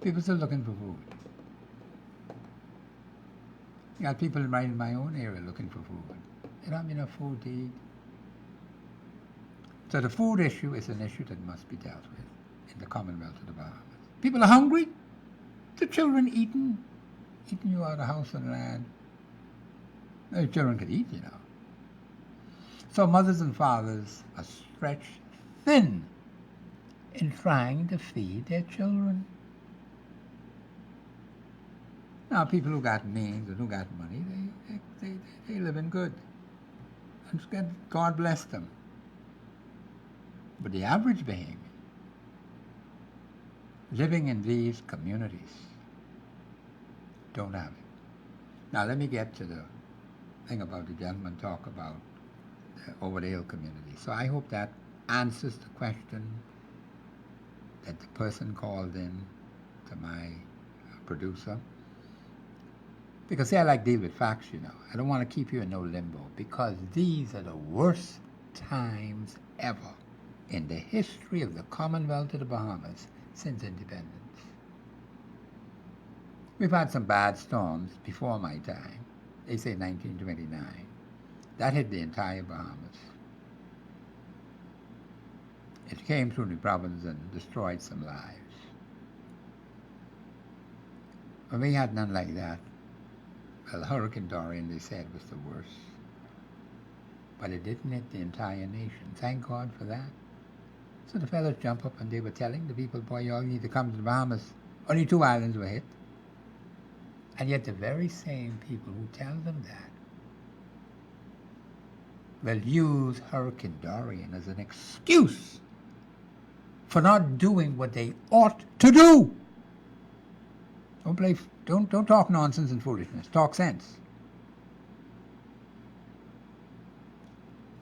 People still looking for food. You got people right in my own area looking for food. They don't have enough food to eat. So the food issue is an issue that must be dealt with in the Commonwealth of the Bahamas. People are hungry. The children eating you out of house and land. The children could eat, you know. So mothers and fathers are stretched thin in trying to feed their children. Now, people who got means and who got money, they live in good. And God bless them. But the average Bahamian living in these communities don't have it. Now, let me get to the thing about the gentleman talk about the over the hill community. So I hope that answers the question that the person called in to my producer. Because see, I like to deal with facts, you know. I don't want to keep you in no limbo, because these are the worst times ever in the history of the Commonwealth of the Bahamas since independence. We've had some bad storms before my time. They say 1929. That hit the entire Bahamas. It came through New Providence and destroyed some lives. When we had none like that, well, Hurricane Dorian, they said, was the worst. But it didn't hit the entire nation. Thank God for that. So the fellows jumped up and they were telling the people, boy, you all need to come to the Bahamas. Only 2 islands were hit. And yet the very same people who tell them that will use Hurricane Dorian as an excuse for not doing what they ought to do. Don't talk nonsense and foolishness. Talk sense.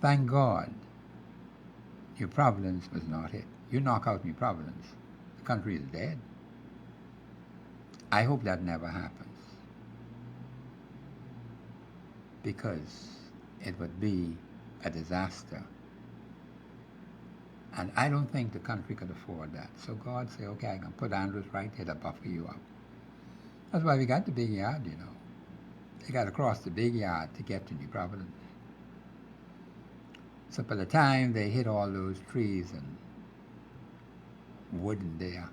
Thank God New Providence was not hit. You knock out New Providence, the country is dead. I hope that never happens, because it would be a disaster. And I don't think the country could afford that. So God say, okay, I'm going to put Andrews right here to buffer you up. That's why we got the big yard, you know. They got to cross the big yard to get to New Providence. So by the time they hit all those trees and wood in there,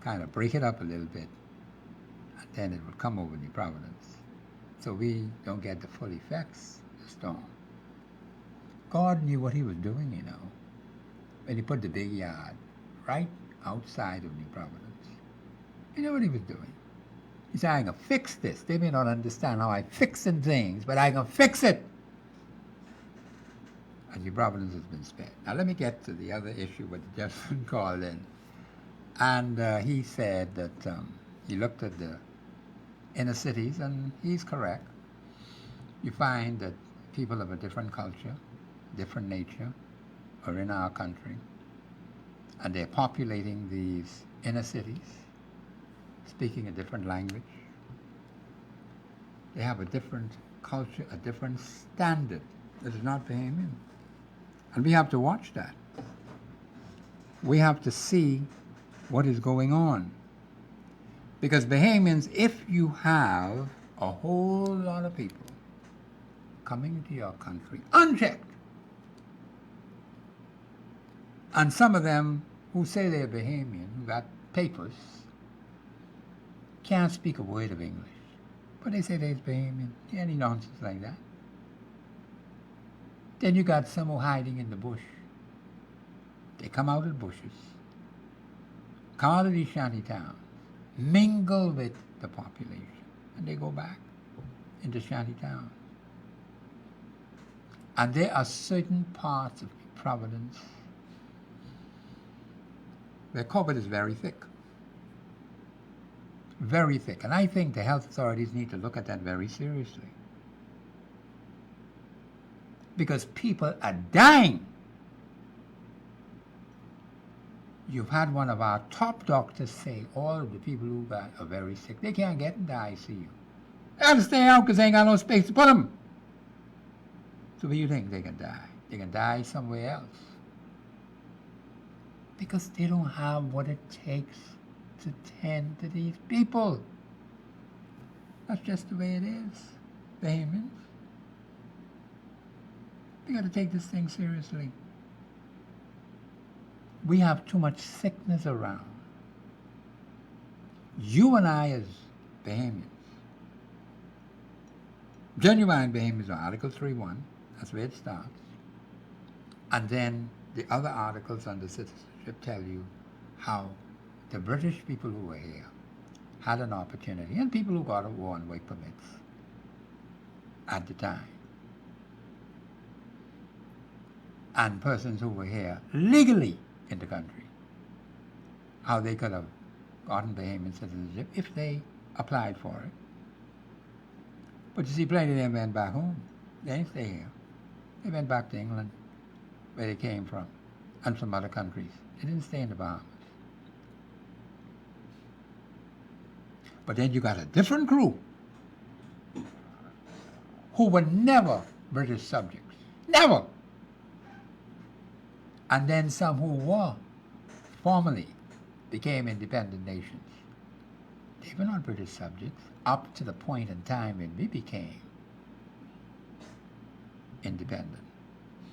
kind of break it up a little bit, and then it will come over New Providence. So we don't get the full effects of the storm. God knew what he was doing, you know, when he put the big yard right outside of New Providence. He knew what he was doing. He said, I'm going to fix this. They may not understand how I fixing things, but I'm going to fix it. And New Providence has been spared. Now let me get to the other issue what the gentleman called in. And he said that he looked at the inner cities, and he's correct. You find that people of a different culture, different nature, are in our country, and they're populating these inner cities, speaking a different language. They have a different culture, a different standard that is not Bahamian. And we have to watch that. We have to see what is going on. Because Bahamians, if you have a whole lot of people coming into your country unchecked, and some of them who say they're Bahamian, who got papers, can't speak a word of English, but they say they're Bahamian. Any nonsense like that. Then you got some who hiding in the bush. They come out of the bushes, come out of these shanty towns, mingle with the population, and they go back into shanty towns. And there are certain parts of Providence where COVID is very thick. Very thick. And I think the health authorities need to look at that very seriously. Because people are dying. You've had one of our top doctors say all of the people who are very sick, they can't get into the ICU. They have to stay out because they ain't got no space to put them. So where do you think they can die? They can die somewhere else. Because they don't have what it takes to tend to these people. That's just the way it is, Bahamians. We got to take this thing seriously. We have too much sickness around. You and I as Bahamians, genuine Bahamians, are Article 3.1, that's where it starts. And then the other articles under citizenship tell you how the British people who were here had an opportunity, and people who got a war and work permits at the time, and persons who were here legally in the country, how they could have gotten Bahamian citizenship if they applied for it. But you see, plenty of them went back home. They didn't stay here. They went back to England, where they came from, and some other countries. They didn't stay in the Bahamas. But then you got a different crew who were never British subjects. Never! And then some who were formerly became independent nations. They were not British subjects up to the point in time when we became independent.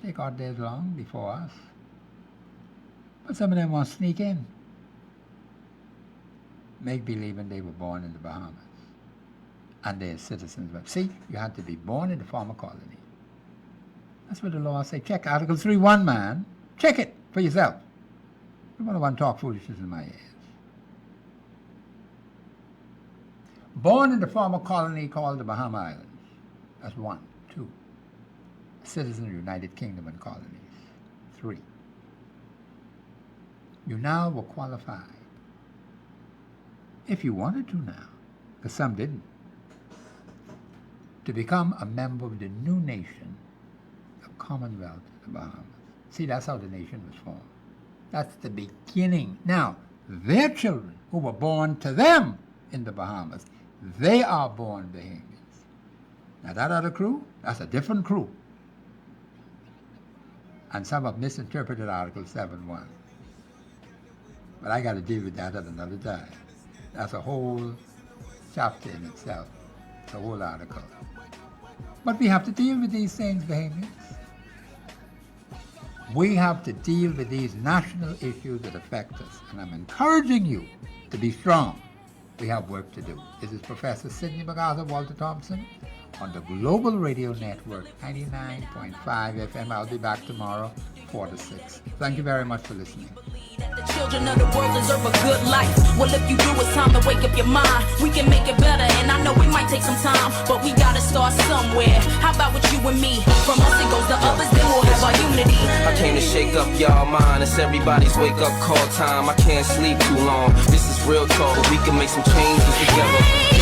They got there long before us. But some of them want to sneak in, make believing they were born in the Bahamas and they're citizens. See, you had to be born in the former colony. That's what the law says. Check Article 3.1, man. Check it for yourself. You don't want to talk foolishness in my ears. Born in the former colony called the Bahama Islands. That's 1. 2. Citizen of the United Kingdom and colonies. 3. You now were qualified, if you wanted to now, but some didn't, to become a member of the new nation, the Commonwealth of the Bahamas. See, that's how the nation was formed. That's the beginning. Now, their children who were born to them in the Bahamas, they are born Bahamians. Now, that other crew, that's a different crew. And some have misinterpreted Article 7.1. But I got to deal with that at another time. That's a whole chapter in itself, the whole article. But we have to deal with these things, Bahamians. We have to deal with these national issues that affect us. And I'm encouraging you to be strong. We have work to do. This is Professor Sidney MacArthur Walter Thompson on the Global Radio Network, 99.5 FM. I'll be back tomorrow, 4 to 6. Thank you very much for listening. The children of the world deserve a good life. Well, if you do, it's time to wake up your mind. We can make it better, and I know it might take some time, but we gotta start somewhere. How about with you and me? From us it goes to others, then we'll have our unity. I came to shake up y'all mind. It's everybody's wake up call time. I can't sleep too long. This is real talk. We can make some changes together.